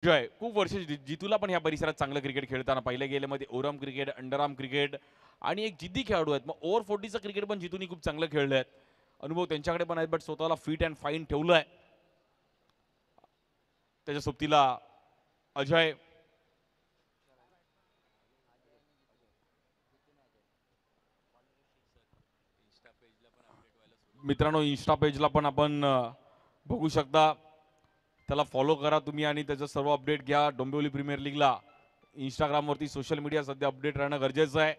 जय खूप वर्ष जितूला पण ह्या परिसरात चांगलं क्रिकेट खेळताना पाहिलं गेल्यामध्ये ओरम क्रिकेट अंडरआर्म क्रिकेट आणि एक जिद्दी खेळाडू आहेत. मग ओव्हर 40चं क्रिकेट पण जितूनी खूप चांगलं खेळले आहेत. अनुभव त्यांच्याकडे पण आहेत, बट स्वतःला फिट अँड फाईन ठेवलंय. त्याच्या सोबतीला अजय, मित्रांनो इन्स्टा पेजला पण आपण बघू शकता. त्याला फॉलो करा तुम्ही आणि त्याचं सर्व अपडेट घ्या. डोंबिवली प्रीमियर लीगला इंस्टाग्रामवरती सोशल मीडिया सध्या अपडेट राहणं गरजेचं आहे.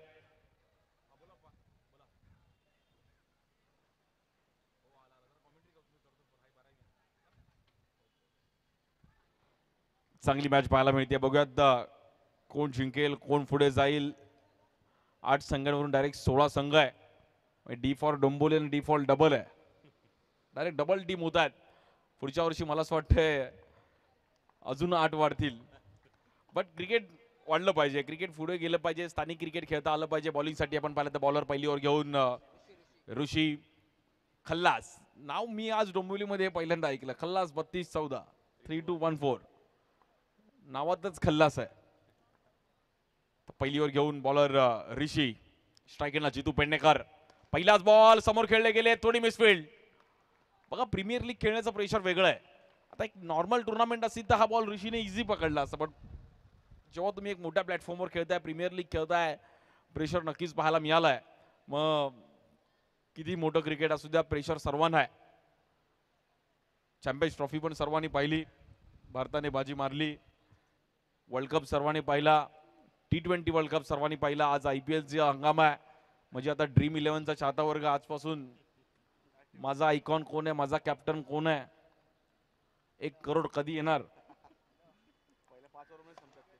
चांगली मॅच पाहायला मिळते. बघूयात कोण जिंकेल, कोण पुढे जाईल. 8 संघांवरून डायरेक्ट 16 संघ आहे. डी फॉर डोंबिवली आणि डी फॉर डबल आहे. डायरेक्ट डबल टीम होत आहेत. पुढच्या वर्षी मला असं वाटतंय अजून 8 वाढतील. बट क्रिकेट वाढलं पाहिजे, क्रिकेट पुढे गेलं पाहिजे, स्थानिक क्रिकेट खेळता आलं पाहिजे. बॉलिंगसाठी आपण पाहिलं तर बॉलर पहिली ओव्हर घेऊन ऋषी खल्लास. नाव मी आज डोंबिवलीमध्ये पहिल्यांदा ऐकलं. खल्लास 32-14 3-2-1-4 नावातच खल्लास आहे. पहिली ओव्हर घेऊन बॉलर ऋषी. स्ट्रायकरला जितू पेडणेकर. पहिलाच बॉल समोर खेळले गेले, थोडी मिसफिल्ड. बघा प्रीमियर लीग खेळण्याचं प्रेशर वेगळं आहे. आता एक नॉर्मल टुर्नामेंट असेल तर हा बॉल ऋषीने इझी पकडला असं, पण जेव्हा तुम्ही एक मोठ्या प्लॅटफॉर्मवर खेळताय, प्रीमियर लीग खेळताय, प्रेशर नक्कीच पाहायला मिळालाय. मग किती मोठं क्रिकेट असू द्या, प्रेशर सर्वांना आहे. चॅम्पियन्स ट्रॉफी पण सर्वांनी पाहिली, भारताने बाजी मारली. वर्ल्ड कप सर्वांनी पाहिला, T20 वर्ल्ड कप सर्वांनी पाहिला. आज IPLचा हंगाम आहे. म्हणजे आता ड्रीम 11चा चाहता वर्ग आजपासून माझा आयकॉन कोण आहे, माझा कॅप्टन कोण आहे, 1 करोड कधी येणार.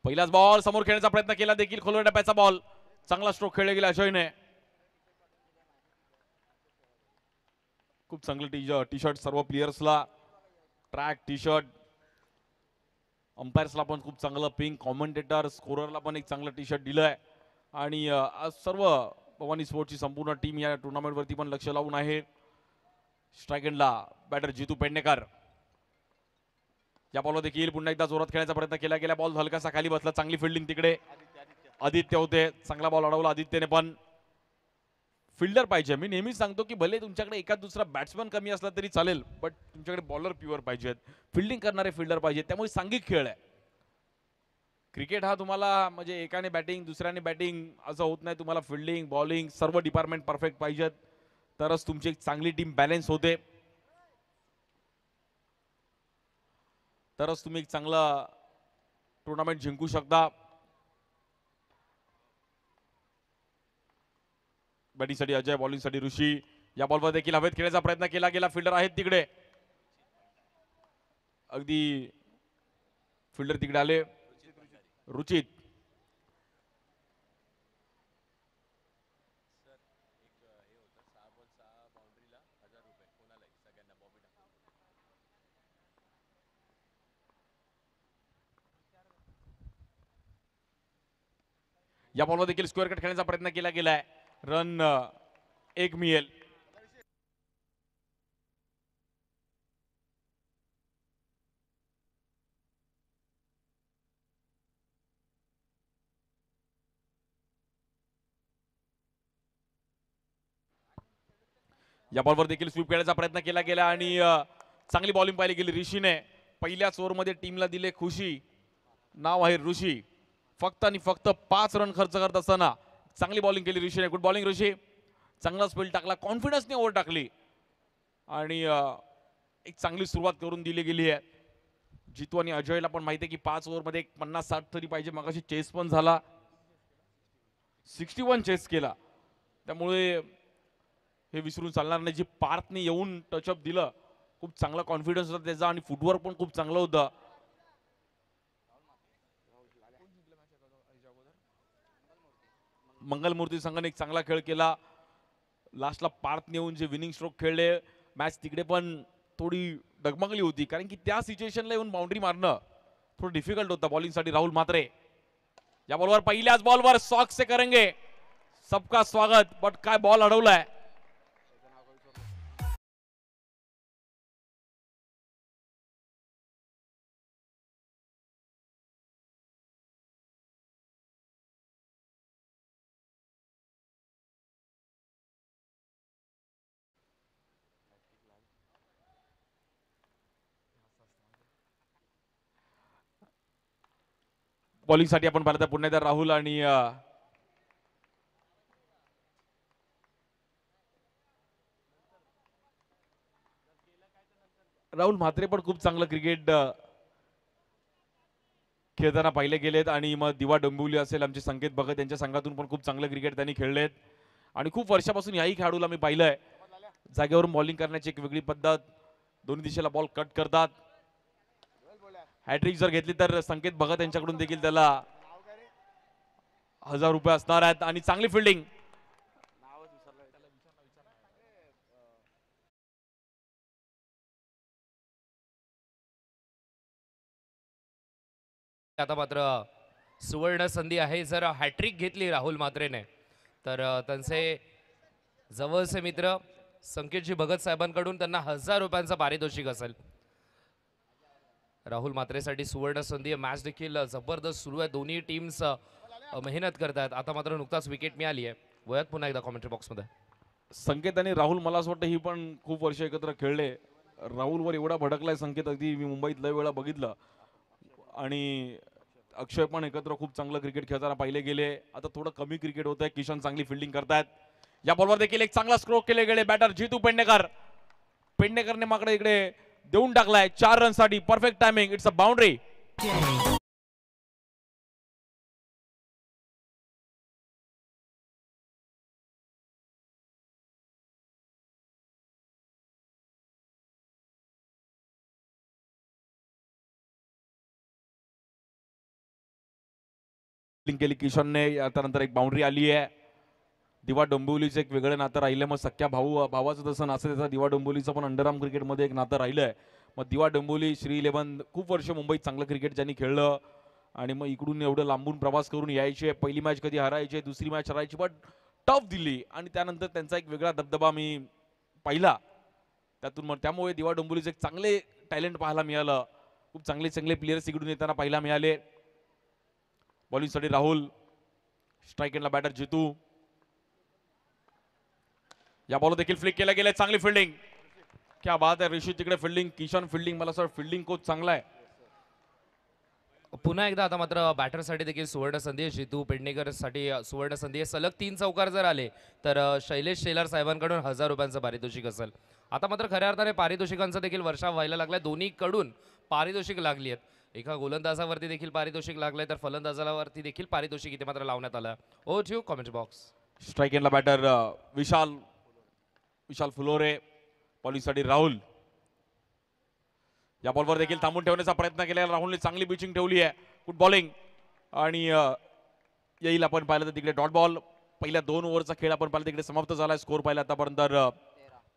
पहिलाच बॉल समोर खेळण्याचा प्रयत्न केला देखील, खोलवर टप्प्याचा बॉल. चांगला स्ट्रोक खेळला गेला अजयने. खूप चांगलं टी शर्ट सर्व प्लेयर्सला, ट्रॅक टी शर्ट. अंपायर्सला पण खूप चांगलं पिंक, कॉमेंटेटर स्कोररला पण एक चांगलं टी शर्ट दिलंय. आणि आज सर्व भवानी स्पोर्ट्सची संपूर्ण टीम या टुर्नामेंटवरती पण लक्ष लावून आहे. स्ट्रायकरला बॅटर जितू पेडणेकर. या बॉलवर देखील पुन्हा एकदा जोरात खेळण्याचा प्रयत्न केला गेला. बॉल हलकासा खाली बसला. चांगली फिल्डिंग तिकडे आदित्य होते. चांगला बॉल अडवला आदित्यने. पण फिल्डर पाहिजे. मी नेहमीच सांगतो की भले तुमच्याकडे एका दुसरा बॅट्समन कमी असला तरी चालेल, बट तुमच्याकडे बॉलर प्युअर पाहिजेत, फिल्डिंग करणारे फिल्डर पाहिजेत. त्यामुळे सांघिक खेळ आहे क्रिकेट हा. तुम्हाला म्हणजे एकाने बॅटिंग दुसऱ्याने बॅटिंग असं होत नाही. तुम्हाला फिल्डिंग बॉलिंग सर्व डिपार्टमेंट परफेक्ट पाहिजेत, तरच तुमची एक चांगली टीम बॅलन्स होते, तरच तुम्ही एक चांगला टुर्नामेंट जिंकू शकता. बॅटिंगसाठी अजय, बॉलिंगसाठी ऋषी. या बॉलवर देखील हवेत खेळण्याचा प्रयत्न केला गेला. फिल्डर आहेत तिकडे, अगदी फिल्डर तिकडे आले. रुचित या बॉलवर देखील स्क्वेअर कट खेळण्याचा प्रयत्न केला गेलाय. रन 1 मिळेल. या बॉलवर देखील स्वीप खेळण्याचा प्रयत्न केला गेला आणि चांगली बॉलिंग पाहिली गेली ऋषीने. पहिल्याच ओव्हरमध्ये टीमला दिले खुशी. नाव आहे ऋषी. फक्त आणि फक्त 5 रन खर्च करत असताना चांगली बॉलिंग केली ऋषीने. गुड बॉलिंग ऋषी. चांगला स्पेल टाकला, कॉन्फिडन्सने ओव्हर टाकली आणि एक चांगली सुरुवात करून दिली गेली आहे. जितू आणि अजयला पण माहिती आहे की 5 ओव्हरमध्ये 50-60 तरी पाहिजे. मगाशी चेस पण झाला, 61 चेस केला. त्यामुळे हे विसरून चालणार नाही. जी पार्थने येऊन टचअप दिलं, खूप चांगला कॉन्फिडन्स होता त्याचा आणि फुटवर्क पण खूप चांगलं होतं. मंगलमूर्ती संघाने एक चांगला खेळ केला. लास्टला पार्थने येऊन जे विनिंग स्ट्रोक खेळले, मॅच तिकडे पण थोडी डगमगली होती, कारण की त्या सिच्युएशनला येऊन बाउंड्री मारणं थोडं डिफिकल्ट होतं बॉलिंगसाठी. राहुल म्हात्रे या बॉलवर पहिल्याच बॉलवर सॉक्स से करेंगे सबका स्वागत, बट काय बॉल अडवलाय. बॉलिंगसाठी आपण पाहिलं तर पुन्हा एकदा राहुल आणि राहुल म्हात्रे पण खूप चांगलं क्रिकेट खेळताना पाहिले गेलेत आणि मग दिवा डोंबिवली असेल आमचे संकेत भगत यांच्या संघातून पण खूप चांगलं क्रिकेट त्यांनी खेळलेत आणि खूप वर्षापासून याही खेळाडूला मी पाहिलंय जागेवरून बॉलिंग करण्याची एक वेगळी पद्धत दोन्ही दिशेला बॉल कट करतात हॅट्रिक जर घेतली तर संकेत भगत यांच्याकडून देखील त्याला 1000 रुपये असणार आहेत आणि चांगली फिल्डिंग आता मात्र सुवर्ण संधी आहे जर हॅट्रिक घेतली राहुल म्हात्रेने तर त्यांचे जवळचे मित्र संकेतजी भगत साहेबांकडून त्यांना 1000 रुपयांचा पारितोषिक असेल राहुल म्हात्रेसाठी सुवर्ण संधी मॅच देखील जबरदस्त सुरू आहे दोन्ही टीम्स मेहनत करतात आता मात्र नुकताच विकेट मिळाली आहे वयात पुन्हा एकदा कॉमेंट्री बॉक्समध्ये संकेत आणि राहुल मला असं वाटतं ही पण खूप वर्ष एकत्र खेळले राहुलवर एवढा भडकलाय संकेत अगदी मी मुंबईत लय वेळा बघितलं आणि अक्षय पण एकत्र खूप चांगलं क्रिकेट खेळताना पाहिले गेले आता थोडं कमी क्रिकेट होत आहे किशन चांगली फिल्डिंग करतायत या बॉलवर देखील एक चांगला स्ट्रोक केले गेले बॅटर जितू पेडणेकरने माकडे इकडे देऊन टाकलाय 4 रनसाठी perfect timing it's a boundary केली किशनने त्यानंतर एक बाउंड्री आली आहे दिवा डोंबिवलीचं एक वेगळं नातं राहिलं मग सख्या भावाचं तसं नसतं त्याचं दिवा डोंबिवलीचं पण अंडरआर्म क्रिकेटमध्ये एक नातं राहिलंय मग दिवा डोंबिवली श्री 11 खूप वर्ष मुंबईत चांगलं क्रिकेट ज्यांनी खेळलं आणि मग इकडून एवढं लांबून प्रवास करून यायचे पहिली मॅच कधी हरायचे दुसरी मॅच हरायची बट टफ दिली आणि त्यानंतर त्यांचा एक वेगळा दबदबा मी पाहिला त्यातून मग त्यामुळे दिवा डोंबिवलीचं एक चांगले टॅलेंट पाहायला मिळालं खूप चांगले चांगले प्लेयर्स इकडून येताना पाहायला मिळाले बॉलिंगसाठी राहुल स्ट्राईक एंडला बॅटर जितू या बॉल देखील फ्लिक केला गेला चांगली फिल्डिंग क्या बात आहे ऋषी तिकडे फिल्डिंग किशन फिल्डिंग मला असं फिल्डिंग कोच चांगला आहे पुन्हा एकदा आता मात्र बॅटरसाठी देखील सुवर्ण संधी आहे जितू पेडणेकरसाठी सुवर्ण संधी आहे सलग 3 चौकार जर आले तर शैलेश शेलार साहेबांकडून 1000 रुपयांचं पारितोषिक असेल आता मात्र खऱ्या अर्थाने पारितोषिकांचा देखील वर्षा व्हायला लागलाय दोन्हीकडून पारितोषिक लागली आहेत एका गोलंदाजावरती देखील पारितोषिक लागलंय तर फलंदाजावरती देखील पारितोषिक इथे मात्र लावण्यात आलं ओ ठेव कॉमेंट बॉक्स स्ट्राईक एंडला बॅटर विशाल फुलोरे बॉलिंगसाठी राहुल या बॉलवर देखील थांबून ठेवण्याचा प्रयत्न केला राहुलने चांगली पिचिंग ठेवली आहे गुड बॉलिंग आणि येईल आपण पाहिलं तर तिकडे डॉट बॉल पहिल्या 2 ओव्हरचा खेळ आपण पाहिलं तिकडे समाप्त झालाय स्कोर पाहिला आतापर्यंत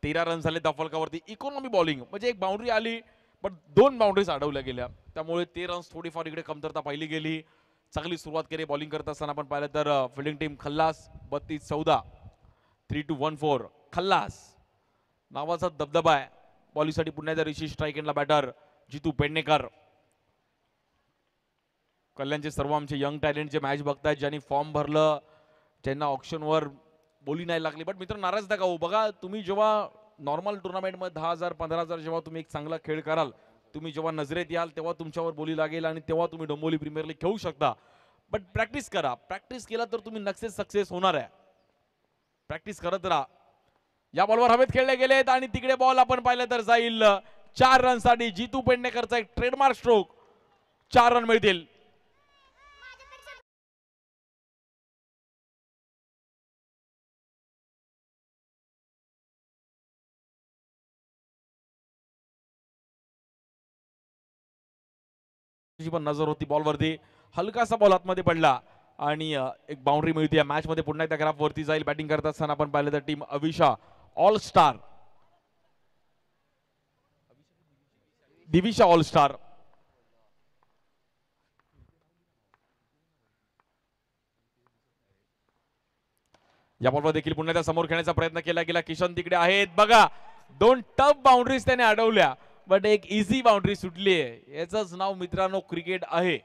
13 रन झाले त्या फलकावरती इकॉनॉमी बॉलिंग म्हणजे एक बाउंड्री आली पण 2 बाउंड्रीज अडवल्या गेल्या त्यामुळे 13 रन्स थोडीफार इकडे कमतरता पाहिली गेली चांगली सुरुवात केली बॉलिंग करत असताना आपण पाहिलं तर फिल्डिंग टीम खल्लास 32-14 3-1-4 खल्लास नावाचा दबदबा आहे बॉलिंगसाठी पुन्हा एकदा ऋषी स्ट्राईक एंडला बॅटर जितू पेडणेकर कल्याणचे सर्व आमचे यंग टॅलेंट जे मॅच बघतायत ज्यांनी फॉर्म भरलं ज्यांना ऑप्शनवर बोली नाही लागली बट मित्र नाराज नका हो बघा तुम्ही जेव्हा नॉर्मल टुर्नामेंटमध्ये 10,000 15,000 जेव्हा तुम्ही एक चांगला खेळ कराल तुम्ही जेव्हा नजरेत याल तेव्हा तुमच्यावर बोली लागेल आणि तेव्हा तुम्ही डोंबिवली प्रीमियर लीग खेळू शकता बट प्रॅक्टिस करा प्रॅक्टिस केला तर तुम्ही नक्कीच सक्सेस होणार आहे प्रॅक्टिस करत राहा या बॉलवर हवेत खेळले गेलेत आणि तिकडे बॉल आपण पाहिलं तर जाईल 4 रनसाठी जितू पेडणेकरचा एक ट्रेडमार्क स्ट्रोक 4 रन मिळतील पण नजर होती बॉलवरती हलकासा बॉल आतमध्ये पडला आणि एक बाउंड्री मिळते मॅच मध्ये पुन्हा एकदा ग्राफ वरती जाईल बॅटिंग करत असताना आपण पाहिलं तर team Avisha all star Divisha all star या बॉलवर देखील पुन्हा त्या समोर खेळण्याचा प्रयत्न केला गेला किशन तिकडे आहेत बघा 2 टफ बाउंड्रीज त्याने अडवल्या बट एक इझी बाउंड्री सुटली आहे याचंच नाव मित्रांनो क्रिकेट आहे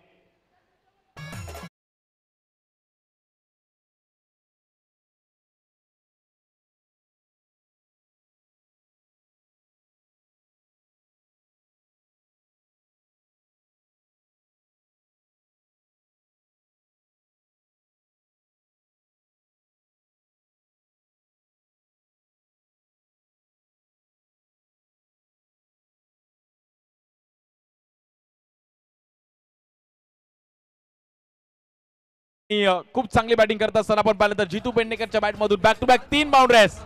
खूप चांगली बॅटिंग करत असताना आपण पाहिलं तर जितू पेडणेकरच्या बॅट मधून बॅक टू बॅक 3 बाउंड्रीज.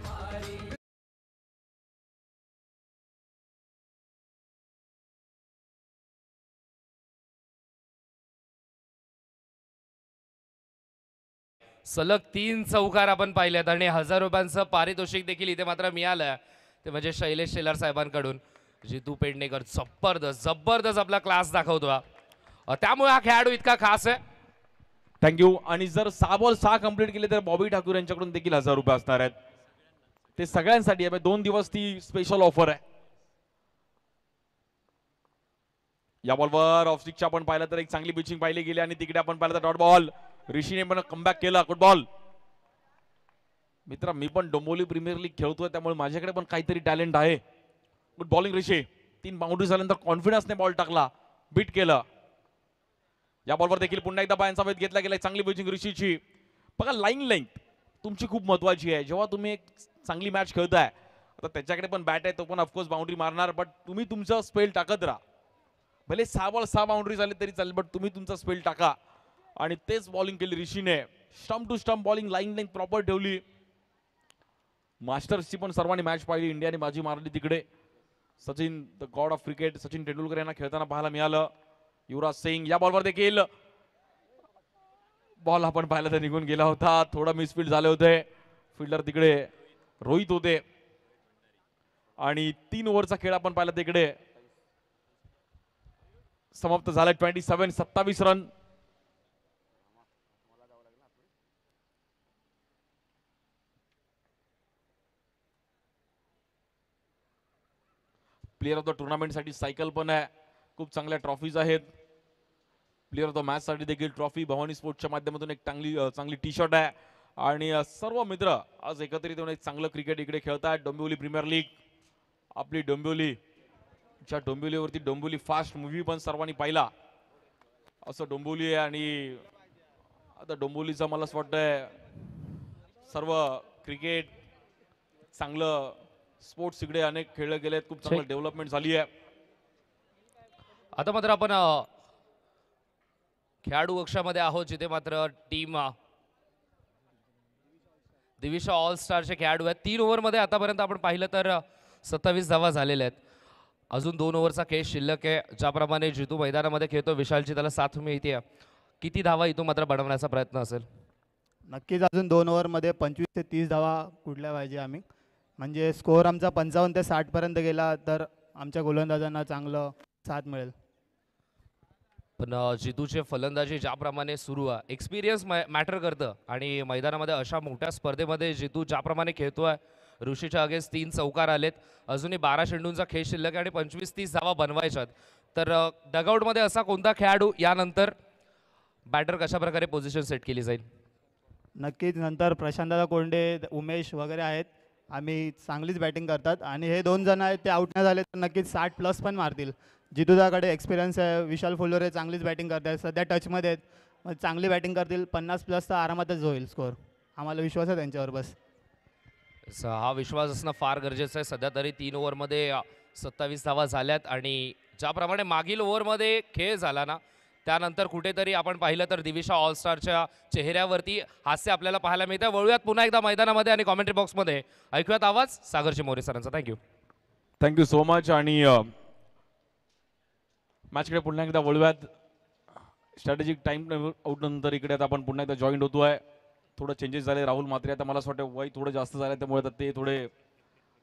सलग 3 चौकार आपण पाहिल्यात आणि 1000 रुपयांचं पारितोषिक देखील इथे मात्र मिळालं. ते म्हणजे शैलेश शेलार साहेबांकडून. जितू पेडणेकर जबरदस्त जबरदस्त आपला क्लास दाखवतो त्यामुळे हा खेळाडू इतका खास आहे. थँक्यू. आणि जर 6 बॉल 6 कंप्लीट केले तर बॉबी ठाकूर यांच्याकडून देखील 1000 रुपये असणार आहेत. ते सगळ्यांसाठी आहे. 2 दिवस ती स्पेशल ऑफर आहे. या बॉलवर ऑफ स्टिकच्या आपण पाहिलं तर एक चांगली पिचिंग पाहिली गेली आणि तिकडे आपण पाहिलं तर डॉट बॉल. ऋषीने पण कमबॅक केला. Good ball. मित्र मी पण डोंबिवली प्रीमियर लीग खेळतोय त्यामुळे माझ्याकडे पण काहीतरी टॅलेंट आहे. गुड बॉलिंग ऋषी. 3 बाउंड्री झाल्यानंतर कॉन्फिडन्सने बॉल टाकला. बीट केलं. या बॉलवर देखील पुन्हा एकदा बायांचा वेध घेतला गेला. चांगली पिचिंग ऋषीची. बघा लाईन लेंथ तुमची खूप महत्वाची आहे. जेव्हा तुम्ही एक चांगली मॅच खेळताय आता त्याच्याकडे पण बॅट आहे तो पण ऑफकोर्स बाउंड्री मारणार बट तुम्ही तुमचं स्पेल टाकत राहा. भले 6 बॉल 6 बाउंड्री झाले तरी चालेल बट तुम्ही तुमचा स्पेल टाका. आणि तेच बॉलिंग केली ऋषीने. Stump to stump bowling line length proper ठेवली. मास्टर्सची पण सर्वांनी मॅच पाहिली. इंडियाने बाजी मारली तिकडे. Sachin the God of cricket Sachin Tendulkar यांना खेळताना पाहायला मिळालं. युवराज सिंग या बॉलवर देखील बॉल आपण पाहिला तर निघून गेला होता. थोडा मिसफील्ड झाले होते. फिल्डर तिकडे रोहित होते. आणि 3 ओव्हरचा खेळ आपण पाहिला तिकडे समाप्त झाला. 27 run. Player of the tournament साठी सायकल पण आहे. खूप चांगल्या ट्रॉफीज आहेत. प्लेअर ऑफ द मॅच साठी देखील ट्रॉफी भवानी स्पोर्ट्सच्या माध्यमातून एक चांगली टी शर्ट आहे. आणि सर्व मित्र आज एकत्रित येऊन एक चांगलं क्रिकेट इकडे खेळतात. डोंबिवली प्रीमियर लीग आपली डोंबिवली. डोंबिवलीवरती डोंबिवली फास्ट मूवी पण सर्वांनी पाहिला. असं डोंबिवली आहे आणि आता डोंबिवलीचं मला असं वाटतंय सर्व क्रिकेट चांगलं स्पोर्ट्स इकडे अनेक खेळले गेलेत. खूप चांगलं डेव्हलपमेंट झाली आहे. आता मात्र आपण खेळाडू कक्षामध्ये आहोत जिथे मात्र टीम दिविशा ऑल स्टारचे खेळाडू आहेत. 3 ओव्हरमध्ये आतापर्यंत आपण पाहिलं तर 27 धावा झालेल्या आहेत. अजून 2 ओव्हरचा खेळ शिल्लक आहे. ज्याप्रमाणे जितू मैदानामध्ये खेळतो विशालची त्याला साथ मिळते. किती धावा इथून मात्र बनवण्याचा प्रयत्न असेल? नक्कीच अजून 2 ओव्हरमध्ये 25 ते 30 धावा कुठल्या पाहिजे आम्ही. म्हणजे स्कोअर आमचा 55 ते 60 पर्यंत गेला तर आमच्या गोलंदाजांना चांगलं साथ मिळेल. पण जितूचे फलंदाजी ज्याप्रमाणे सुरू आहे एक्सपिरियन्स मॅटर करतं आणि मैदानामध्ये अशा मोठ्या स्पर्धेमध्ये जितू ज्याप्रमाणे खेळतोय ऋषीच्या अगेन्स्ट 3 चौकार आलेत. अजूनही 12 चेंडूंचा खेळ शिल्लक आहे आणि 25-30 धावा बनवायच्यात. तर डगआउटमध्ये असा कोणता खेळाडू यानंतर बॅटर कशा प्रकारे पोझिशन सेट केली जाईल? नक्कीच नंतर प्रशांतदा कोंडे उमेश वगैरे आहेत. आम्ही चांगलीच बॅटिंग करतात आणि हे 2 जण आहेत ते आउट नाही झाले तर नक्कीच 60 प्लस पण मारतील. जितूदाकडे एक्सपिरियन्स आहे. विशाल फुलोरे चांगलीच बॅटिंग करतात. सध्या टचमध्ये आहेत. मग चांगली बॅटिंग करतील. 50 प्लस तर आरामातच होईल स्कोअर. आम्हाला विश्वास आहे त्यांच्यावर बस. हा विश्वास असणं फार गरजेचं आहे. सध्या तरी 3 ओव्हरमध्ये 27 धावा झाल्यात आणि ज्याप्रमाणे मागील ओव्हरमध्ये खेळ झाला ना त्यानंतर कुठेतरी आपण पाहिलं तर दिविशा ऑलस्टारच्या चेहऱ्यावरती हास्य आपल्याला पाहायला मिळतं. वळूयात पुन्हा एकदा मैदानामध्ये आणि कॉमेंट्री बॉक्समध्ये ऐकूयात आवाज सागर चिमोरे सरांचा. Thank you so much. आणि मॅचकडे पुन्हा एकदा वळूयात. स्ट्रॅटेजिक टाइम आउट नंतर इकडे आता आपण पुन्हा एकदा जॉईन होतोय. थोडं चेंजेस झाले. राहुल म्हात्रे आता मला असं वाटतं वय थोडं जास्त झालं त्यामुळे आता ते थोडे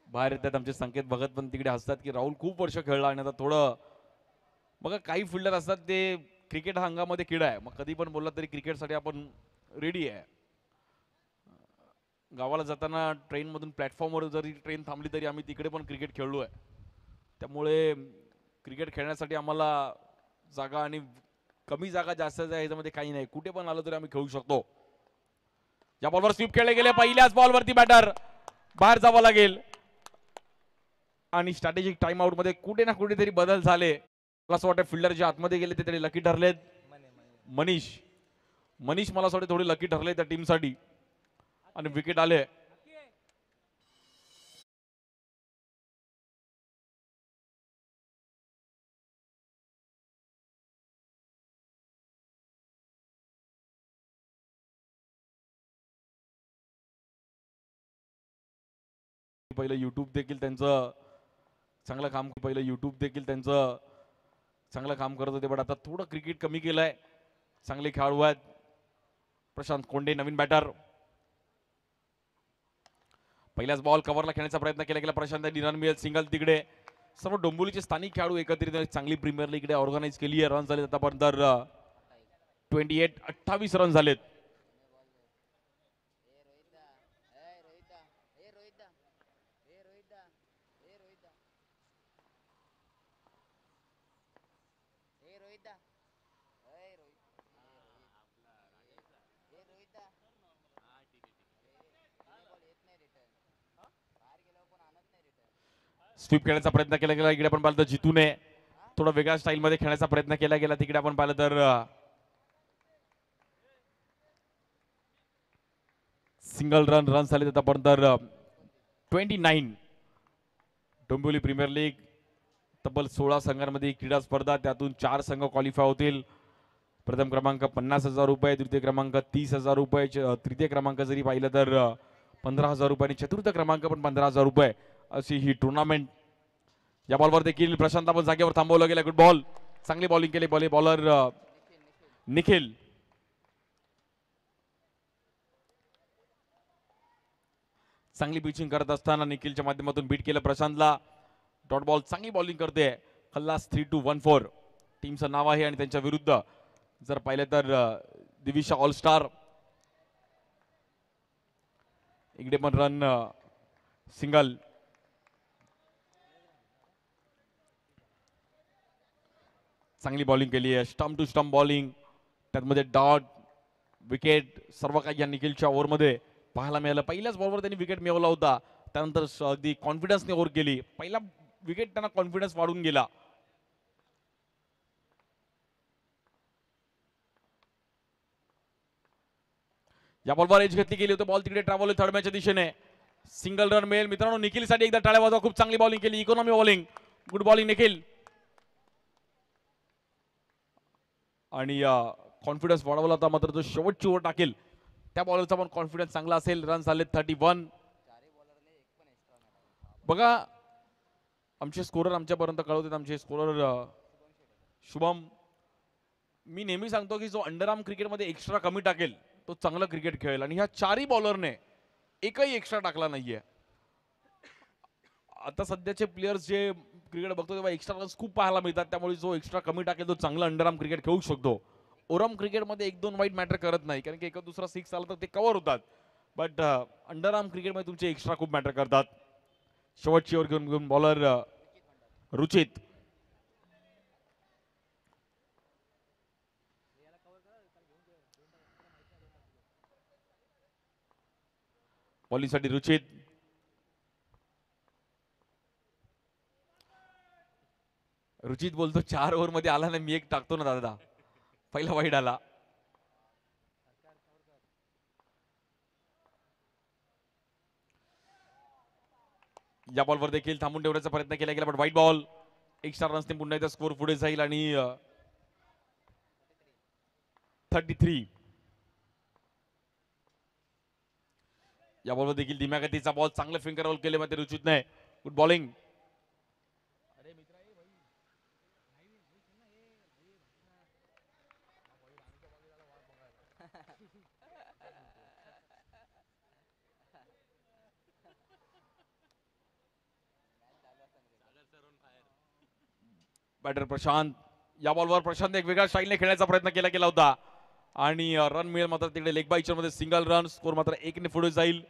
बाहेर येतात. आमचे संकेत भगत पण तिकडे हसतात की राहुल खूप वर्ष खेळला आणि आता थोडं बघा काही फिल्डर असतात ते क्रिकेट हा अंगामध्ये किडा आहे. मग कधी पण बोलला तरी क्रिकेटसाठी आपण रेडी आहे. गावाला जाताना ट्रेनमधून प्लॅटफॉर्मवर जरी ट्रेन थांबली तरी आम्ही तिकडे पण क्रिकेट खेळलो आहे. त्यामुळे क्रिकेट खेळण्यासाठी आम्हाला जागा आणि कमी जागा जास्त ह्याच्यामध्ये काही नाही. कुठे पण आलो तरी आम्ही खेळू शकतो. या बॉलवर स्वीप केले गेले. पहिल्याच बॉलवरती बॅटर बाहेर जावं लागेल आणि स्ट्रॅटेजिक टाइम आउट मध्ये कुठे ना कुठेतरी बदल झाले. मला असं वाटतं फिल्डर जे आतमध्ये गेले ते तरी लकी ठरलेत. मनीष मला असं वाटतं थोडे लकी ठरले त्या टीमसाठी आणि विकेट आले. पहिलं यूट्यूब देखील त्यांचं चांगलं काम करत होते, पण आता थोडं क्रिकेट कमी केलंय. चांगले खेळाडू आहेत. प्रशांत कोंडे नवीन बॅटर. पहिल्याच बॉल कव्हरला खेळण्याचा प्रयत्न केला गेला. प्रशांत रन मिळेल सिंगल तिकडे. सर्व डोंबिवलीचे स्थानिक खेळाडू एकत्रित चांगली प्रीमियर लीग इकडे ऑर्गनाईज केली आहे. रन झाले आतापर्यंत 28 रन झालेत. स्वीप खेळण्याचा प्रयत्न केला गेला. इकडे आपण पाहिलं तर जितूने थोडा वेगळ्या स्टाईल मध्ये खेळण्याचा प्रयत्न केला गेला. तिकडे आपण पाहिलं तर सिंगल रन झाले आतापर्यंत 29. डोंबिवली प्रीमियर लीग तब्बल 16 संघांमध्ये क्रीडा स्पर्धा, त्यातून 4 संघ क्वालिफाय होतील. प्रथम क्रमांक 50,000 रुपये, द्वितीय क्रमांक 30,000 रुपये, तृतीय क्रमांक जरी पाहिलं तर 15,000 रुपये आणि चतुर्थ क्रमांक पण 15,000 रुपये अशी ही टुर्नामेंट. या बॉलवर देखील प्रशांत आपण जागेवर थांबवलं गेलं. गुड बॉल, चांगली बॉलिंग केली. बॉलर निखिल. चांगली पिचिंग करत असताना निखिलच्या माध्यमातून बीट केलं प्रशांतला. डॉट बॉल, चांगली बॉलिंग करते. खल्लास 3-2-1-4 टीमचं नाव आहे. आणि त्यांच्या विरुद्ध जर पाहिलं तर दिविशा ऑलस्टार. इकडे पण रन सिंगल. चांगली बॉलिंग केली आहे. स्टंप टू स्टंप बॉलिंग, त्यामध्ये डॉट, विकेट सर्व काही या निखिलच्या ओव्हरमध्ये पाहायला मिळालं. पहिल्याच बॉलवर त्यांनी विकेट मिळवला होता. त्यानंतर अगदी कॉन्फिडन्सने ओव्हर केली. पहिला विकेट त्यांना कॉन्फिडन्स वाढून गेला. या बॉलवर एज घेतली गेली होती. बॉल तिकडे ट्रॅव्हल थर्ड मॅचच्या दिशेने. सिंगल रन मिळेल. मित्रांनो निखिलसाठी एकदा टाळ्या वाजवा. खूप चांगली बॉलिंग केली. Economy bowling, good bowling Nikhil. आणि कॉन्फिडन्स वाढवला होता. मात्र जो शेवटची ओव्हर टाकेल त्या बॉलरचा पण कॉन्फिडन्स चांगला असेल. रन झाले 31. बघा आमचे स्कोरर आमच्यापर्यंत कळवतात. आमचे स्कोरर शुभम, मी नेहमी सांगतो की जो अंडरआर्म क्रिकेटमध्ये एक्स्ट्रा कमी टाकेल तो चांगलं क्रिकेट खेळेल. आणि ह्या चारही बॉलरने एकही एक्स्ट्रा टाकला नाहीये. आता सध्याचे प्लेयर्स जे क्रिकेट बघतो तेव्हा एक्स्ट्रा रन्स खूप पाहायला मिळतात. त्यामुळे जो एक्स्ट्रा कमी टाकेल तो चांगला अंडरआर्म क्रिकेट खेळू शकतो. ओरम क्रिकेटमध्ये 1-2 वाईट मॅटर करत नाही, कारण की एक दुसरा 6 आला तर ते कव्हर होतात. बट अंडरआर्म क्रिकेटमध्ये तुमचे एक्स्ट्रा खूप मॅटर करतात. शेवटची ओव्हर घेऊन बॉलर रुचित. बॉलिंगसाठी रुचित. रुचित बोलतो 4 ओव्हर मध्ये आला नाही, मी एक टाकतो ना दादा. पहिला वाईड आला. या बॉलवर देखील थांबून ठेवण्याचा प्रयत्न केला गेला, पण व्हाईट बॉल. एक्स्ट्रा रन्सने पुन्हा एकदा स्कोर पुढे जाईल. आणि 33. या बॉलवर देखील धीम्या गतीचा बॉल, चांगलं फिंगर रोल केले मध्ये रुचितने. Good bowling. बॅटर प्रशांत. या बॉलवर प्रशांत एक वेगळ्या स्टाईलने खेळण्याचा प्रयत्न केला गेला होता. आणि रन मिळेल मात्र तिकडे लेग बायच्या मध्ये सिंगल रन. स्कोर मात्र 1 ने पुढे जाईल.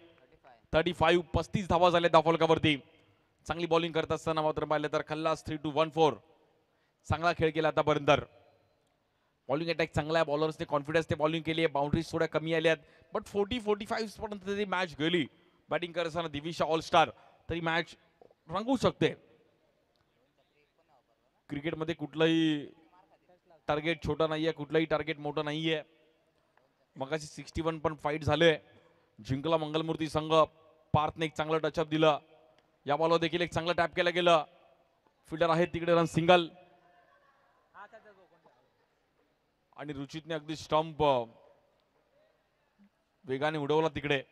35. 35 धावा झाल्या त्या फलकावरती. चांगली बॉलिंग करत असताना मात्र पाहिलं तर खल्लास 3-2-1-4. चांगला खेळ केला आतापर्यंत. बॉलिंग अटॅक चांगला आहे. बॉलर्सने कॉन्फिडन्सने बॉलिंग केली आहे. बाउंड्रीज थोड्या कमी आल्या आहेत, बट 40-45 पर्यंत तरी मॅच गेली. बॅटिंग करत असताना दिविशा ऑलस्टार तरी मॅच रंगू शकते. क्रिकेटमध्ये कुठलाही टार्गेट छोटा नाहीये, कुठलाही टार्गेट मोठं नाहीये. मगाशी 61 पण फाईट झाले. जिंकला मंगलमूर्ती संघ. पार्थने एक चांगलं टचअप दिलं. या बॉलवर देखील एक चांगलं टॅप केलं गेलं. फिल्डर आहे तिकडे, रन सिंगल. आणि रुचितने अगदी स्टंप वेगाने उडवला तिकडे.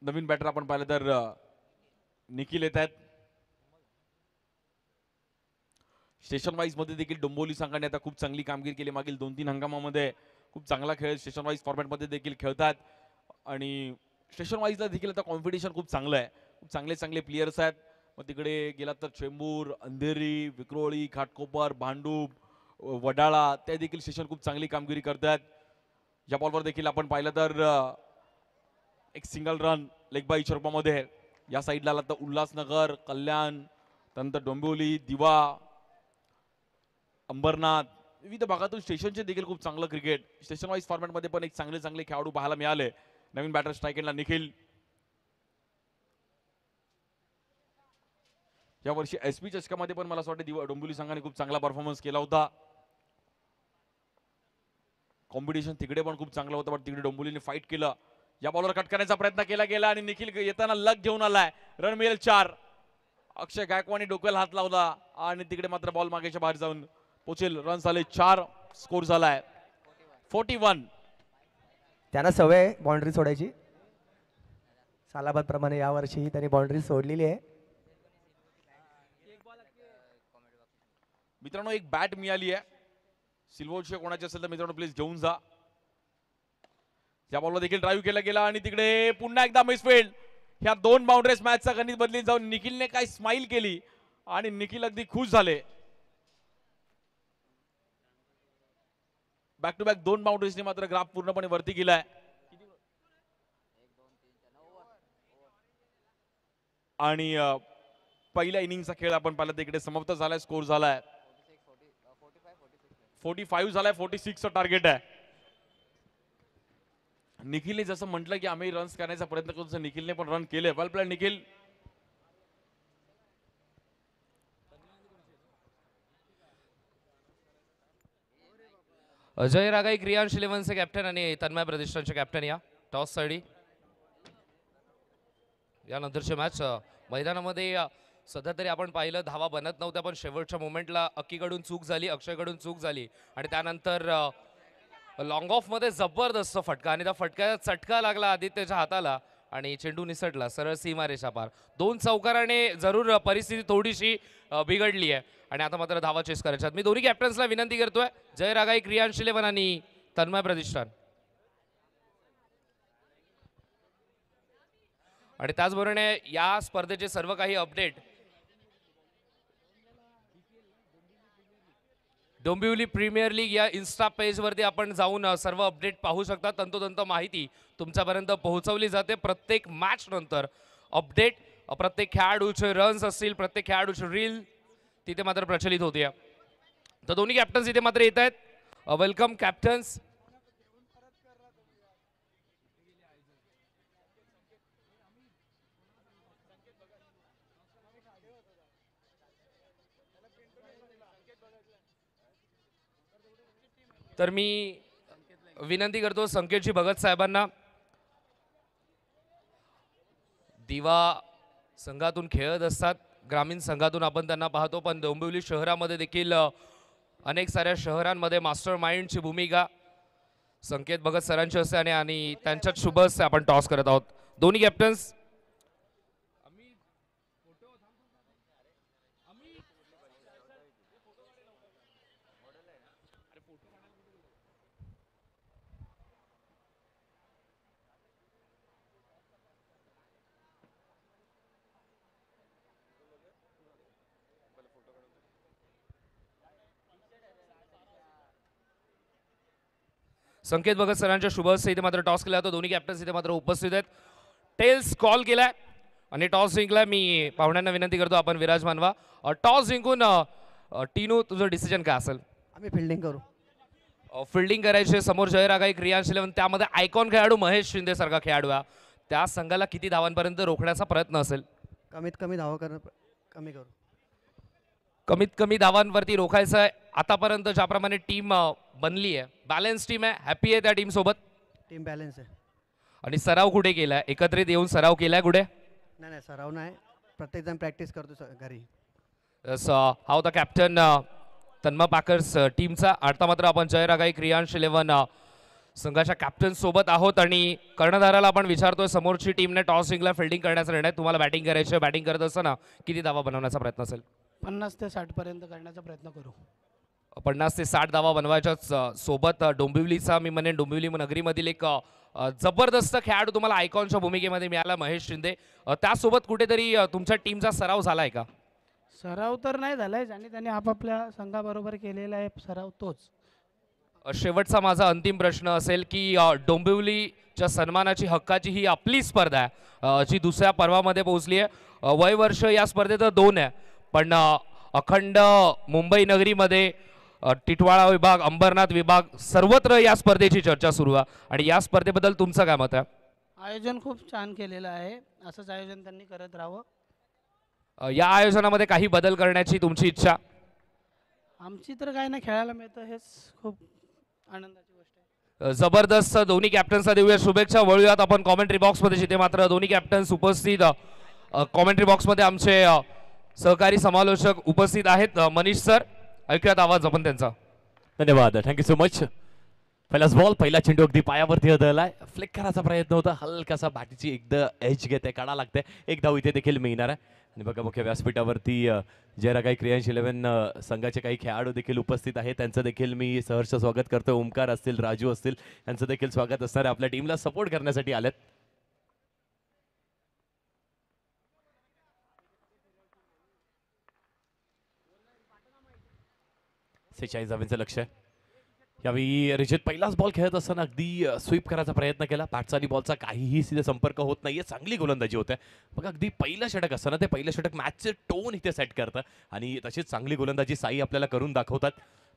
नवीन बॅटर आपण पाहिलं तर निखिल येत आहेत. स्टेशन वाईज मध्ये देखील डोंबिवली संघाने आता खूप चांगली कामगिरी केली. मागील 2-3 हंगामामध्ये खूप चांगला खेळ स्टेशन वाईज फॉर्मॅटमध्ये देखील खेळतात आणि स्टेशन वाईजला देखील आता कॉम्पिटिशन खूप चांगलं आहे. खूप चांगले चांगले प्लेयर्स आहेत. मग तिकडे गेलात तर चेंबूर, अंधेरी, विक्रोळी, घाटकोपर, भांडूप, वडाळा ते देखील स्टेशन खूप चांगली कामगिरी करतात. या बॉलवर देखील आपण पाहिलं तर एक सिंगल रन लेग बाय स्वरूपामध्ये. या साईडला आला तर उल्हासनगर, कल्याण, त्यानंतर डोंबिवली, दिवा, अंबरनाथ विविध भागातून स्टेशनचे देखील खूप चांगलं क्रिकेट स्टेशन वाईज फॉर्मॅटमध्ये पण एक चांगले चांगले खेळाडू पाहायला मिळाले. नवीन बॅटर स्ट्राईक एंडला निखिल. या वर्षी एसपी चषकामध्ये पण मला असं वाटतं डोंबिवली संघाने खूप चांगला परफॉर्मन्स केला होता. कॉम्पिटिशन तिकडे पण खूप चांगलं होतं, पण तिकडे डोंबिवलीने फाईट केलं. या बॉलवर कट करण्याचा प्रयत्न केला गेला आणि निखिल येताना लग घेऊन आलाय. रन मिळेल 4. अक्षय गायकवाडने डोक्याला हात लावला आणि तिकडे मात्र बॉल मागेच्या बाहेर जाऊन पोचेल. रन झाले 4. स्कोर झालाय 41. त्यांना सवय बाउंड्री सोडायची. सालाबाद प्रमाणे यावर्षी त्यांनी बाउंड्री सोडलेली आहे. मित्रांनो एक बॅट मिळाली आहे. सिल्वरचे कोणाचे असेल तर मित्रांनो प्लीज घेऊन जा. या बॉलवर देखील ड्राईव्ह केला गेला आणि तिकडे पुन्हा एकदा मिसफील्ड. ह्या 2 बाउंड्रीज मॅचचा गणित बदली जाऊन निखिलने काय स्माइल केली आणि निखिल अगदी खुश झाले. बॅक टू बॅक 2 बाउंड्रीजने मात्र ग्राफ पूर्णपणे वरती गेलाय. आणि पहिल्या इनिंगचा खेळ आपण पाहिला तिकडे समाप्त झालाय. स्कोर झालाय 45 झालाय. 46चं टार्गेट आहे. निखिलने जसं म्हटलं की आम्ही रन्स करण्याचा प्रयत्न करू तसं निखिलने पण रन केले. वेल प्लेड निखिल. अजय रागाई क्रियांश इलेव्हनचे कॅप्टन आणि तन्मय प्रतिष्ठानचे कॅप्टन या टॉस साठी. यानंतरची मॅच मैदानामध्ये सध्या तरी आपण पाहिलं धावा बनत नव्हत्या, पण शेवटच्या मोमेंटला अक्कीकडून चूक झाली, अक्षयकडून चूक झाली आणि त्यानंतर लॉंग ऑफ मध्ये जबरदस्त फटका आणि त्या फटक्याचा चटका लागला आदित्यच्या हाताला आणि चेंडू निसटला सरळ सीमारेषा पार. 2 चौकाराने जरूर परिस्थिती थोडीशी बिघडली आहे आणि आता मात्र धावा चेस करायच्यात. मी दोन्ही कॅप्टन्सला विनंती करतोय, जय रागाई क्रियांश इलेव्हन आणि तन्मय प्रतिष्ठान. आणि त्याचबरोबर या स्पर्धेचे सर्व काही अपडेट डोंबिवली प्रीमियर लीग या इन्स्टा पेजवरती आपण जाऊन सर्व अपडेट पाहू शकता. तंतोतंत माहिती तुमच्यापर्यंत पोहोचवली जाते. प्रत्येक मॅच नंतर अपडेट, प्रत्येक खेळाडूचे रन्स असतील, प्रत्येक खेळाडूचे रील तिथे मात्र प्रचलित होते. तर दोन्ही कॅप्टन्स इथे मात्र येत आहेत. Welcome captains. तर मी विनंती करतो संकेतजी भगत साहेबांना. दिवा संघातून खेळत असतात, ग्रामीण संघातून आपण त्यांना पाहतो, पण डोंबिवली शहरामध्ये देखील अनेक साऱ्या शहरांमध्ये मास्टर माइंडची भूमिका संकेत भगत सरांची असते आणि त्यांच्यात शुभ असते. आपण टॉस करत आहोत. दोन्ही कॅप्टन्स संकेत भगत सरांच्या शुभ हस्ते इथे मात्र टॉस केला जातो. दोन्ही कॅप्टन्स इथे मात्र उपस्थित आहेत. टेल्स कॉल केलाय आणि टॉस जिंकलाय. मी पाहुण्यांना विनंती करतो आपण विराज मानवा. टॉस जिंकून टीनू तुझं डिसिजन काय असेल? आम्ही फिल्डिंग करू. फिल्डिंग करायचे. समोर जयरागाई क्रियांश इलेव्हन, त्यामध्ये आयकॉन खेळाडू महेश शिंदे सारखा खेळाडू आहे. त्या संघाला किती धावांपर्यंत रोखण्याचा प्रयत्न असेल? कमीत कमी धावा कमी करू. कमीत कमी धावांवरती रोखायचं आहे. आतापर्यंत ज्याप्रमाणे टीम बनली आहे, बॅलन्स टीम आहे, हॅपी आहे त्या टीम सोबत. टीम बॅलन्स आहे. आणि सराव कुठे केलाय? एकत्रित येऊन सराव केलाय कुठे? नाही सराव नाही, प्रत्येकजण प्रॅक्टिस करतो घरी. हा होता कॅप्टन तन्मा पॅकर्स टीमचा. आता मात्र आपण जयरागाई क्रियांश इलेव्हन संघाच्या कॅप्टन सोबत आहोत आणि कर्णधाराला आपण विचारतोय समोरची टीमने टॉस जिंकला फिल्डिंग करण्याचा निर्णय तुम्हाला बॅटिंग करायची बॅटिंग करत असताना किती धावा बनवण्याचा प्रयत्न असेल 50 ते 60 पर्यंत करण्याचा प्रयत्न करू. 50 ते 60 धावा बनवायच्याच सोबत डोंबिवलीचा मी म्हणेन डोंबिवली नगरीमधील एक जबरदस्त खेळाडू तुम्हाला आयकॉनच्या भूमिकेमध्ये मिळाला महेश शिंदे त्यासोबत कुठेतरी तुमच्या टीमचा सराव झालाय का सराव तर नाही झालाय आणि त्यांनी आपापल्या संघाबरोबर केलेला आहे सराव तोच. शेवटचा माझा अंतिम प्रश्न असेल की डोंबिवलीच्या सन्मानाची हक्काची ही आपली स्पर्धा आहे जी दुसऱ्या पर्वामध्ये पोहोचली आहे वय वर्ष या स्पर्धेत 2 आहे पण अखंड मुंबई नगरीमध्ये टिटवाळा विभाग अंबरनाथ विभाग सर्वत्र या स्पर्धेची चर्चा सुरू आहे आणि या स्पर्धेबद्दल तुमचं काय मत आहे. आयोजन खूप छान केलेलं आहे. असंच आयोजन त्यांनी करत राहावं. या आयोजनामध्ये काही बदल करण्याची तुमची इच्छा. आमची तर काय नाही खेळायला मिळतं हेच खूप आनंदाची गोष्ट आहे. जबरदस्त दोन्ही कॅप्टन्सला देऊया शुभेच्छा. वळूयात आपण कॉमेंट्री बॉक्समध्ये जिथे मात्र दोन्ही कॅप्टन्स उपस्थित कॉमेंट्री बॉक्समध्ये आमचे सहकारी समालोचक उपस्थित आहेत. मनीष सर ऐकूयात आवाज आपण त्यांचा. धन्यवाद थँक्यू सो मच. पहिलाच बॉल पहिला चेंडू अगदी पायावरती हदळलाय फ्लिक करायचा प्रयत्न होता हलकासा बॅटीची एकदा एज घेते काढा लागते एक धाव इथे देखील मिळणार आहे. आणि बघा मुख्य व्यासपीठावरती जे काही क्रियांश 11 संघाचे काही खेळाडू देखील उपस्थित आहेत त्यांचं देखील मी सहर्ष स्वागत करतो. ओमकार असतील राजू असतील यांचं देखील स्वागत असणार आहे आपल्या टीमला सपोर्ट करण्यासाठी आलेत. 46 धावांचं लक्ष आहे. यावेळी रिजित पहिलाच बॉल खेळत असताना अगदी स्वीप करायचा प्रयत्न केला. बॅटचा आणि बॉलचा काहीही सीधे संपर्क होत नाहीये. चांगली गोलंदाजी होते. बघा अगदी पहिलं षटक असताना ते पहिलं षटक मॅचचे टोन इथे सेट करतं आणि तशीच चांगली गोलंदाजी साई आपल्याला करून दाखवतात.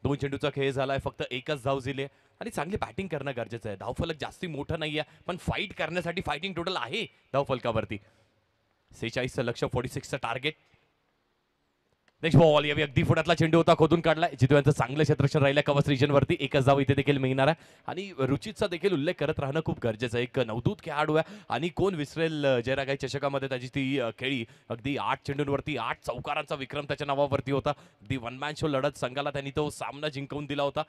2 चेंडूचा खेळ झालाय फक्त एकच धाव दिली आणि चांगली बॅटिंग करणं गरजेचं आहे. धावफलक जास्ती मोठं नाहीये पण फाईट करण्यासाठी फायटिंग टोटल आहे धावफलकावरती. 46चं लक्ष 46चं टार्गेट. नेक्स्ट बॉल यावेळी अगदी फुटातला चेंडू होता खोदून काढलाय. जितू यांचं चांगलं क्षेत्ररक्षण राहिलं कवच रिजन वरती. एकच धाव इथे देखील मिळणार आहे आणि रुचितचा देखील उल्लेख करत राहणं खूप गरजेचं आहे. एक नवदूत खेळाडू आहे आणि कोण विसरेल जयरागाई चषकामध्ये त्याची ती खेळी अगदी 8 चेंडूंवरती 8 चौकारांचा विक्रम त्याच्या नावावरती होता. अगदी 1 मॅन शो लढत संघाला त्यांनी तो सामना जिंकवून दिला होता.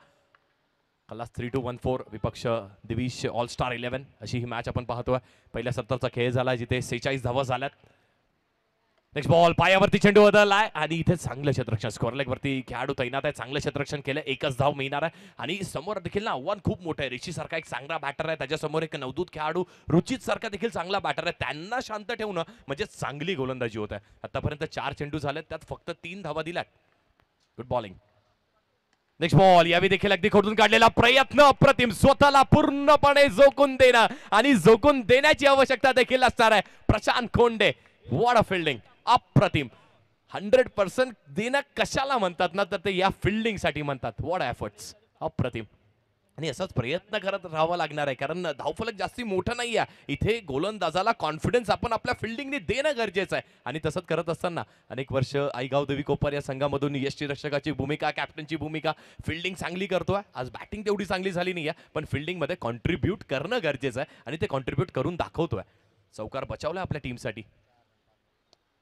खलास 3-2-1-4 विपक्ष दिविश ऑल स्टार 11 अशी ही मॅच आपण पाहतोय. पहिल्या सत्तरचा खेळ झाला जिथे 46 धावा झाल्यात. नेक्स्ट बॉल पायावरती चेंडू बदललाय आणि इथे चांगलं क्षेत्ररक्षण स्कोअर लेग वरती खेळाडू तैनात आहे. चांगलं क्षेत्ररक्षण केलं. एकच धाव मिळणार आहे आणि समोर देखील ना आव्हान खूप मोठं आहे. ऋषी सारखा एक चांगला बॅटर आहे त्याच्यासमोर एक नवदूत खेळाडू रुचित सारखा देखील चांगला बॅटर आहे. त्यांना शांत ठेवणं म्हणजे चांगली गोलंदाजी होत आहे. आतापर्यंत 4 चेंडू झालेत त्यात फक्त 3 धावा दिल्यात. Good bowling. नेक्स्ट बॉल यावेळी देखील अगदी खोडून काढलेला प्रयत्न अप्रतिम. स्वतःला पूर्णपणे झोकून देणं आणि झोकून देण्याची आवश्यकता देखील असणार आहे. Prashant Khonde what a fielding अप्रतिम. 100% देणं कशाला म्हणतात ना तर ते या फिल्डिंग साठी म्हणतात. व्हॉट एफर्ट्स अप्रतिम. आणि असाच प्रयत्न करत राहावा लागणार आहे कारण धावफलक जास्ती मोठं नाही आहे. इथे गोलंदाजाला कॉन्फिडन्स आपण आपल्या फिल्डिंगने देणं गरजेचं आहे आणि तसंच करत असताना अनेक वर्ष आईगाव देवी कोपर या संघामधून यष्टीरक्षकाची भूमिका कॅप्टनची भूमिका फिल्डिंग चांगली करतोय. आज बॅटिंग तेवढी चांगली झाली नाही आहे पण फिल्डिंगमध्ये कॉन्ट्रीब्यूट करणं गरजेचं आहे आणि ते कॉन्ट्रीब्यूट करून दाखवतोय. चौकार बचावलाय आपल्या टीमसाठी.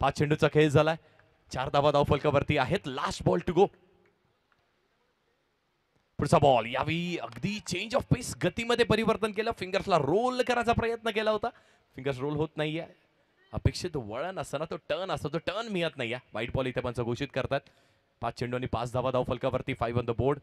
5 चेंडूचा खेळ झालाय. 4 धावा धावफलकावरती आहेत. Last ball to go. पुढचा बॉल यावेळी अगदी चेंज ऑफ पेस गतीमध्ये परिवर्तन केलं. फिंगर्सला रोल करायचा प्रयत्न केला होता. फिंगर्स रोल होत नाहीये. अपेक्षित वळण असताना तो टर्न असतो तो टर्न मिळत नाहीये. व्हाईट बॉल इथे पंच घोषित करतात. 5 चेंडू आणि 5 धावा धावफलकावरती 5 ऑन द बोर्ड.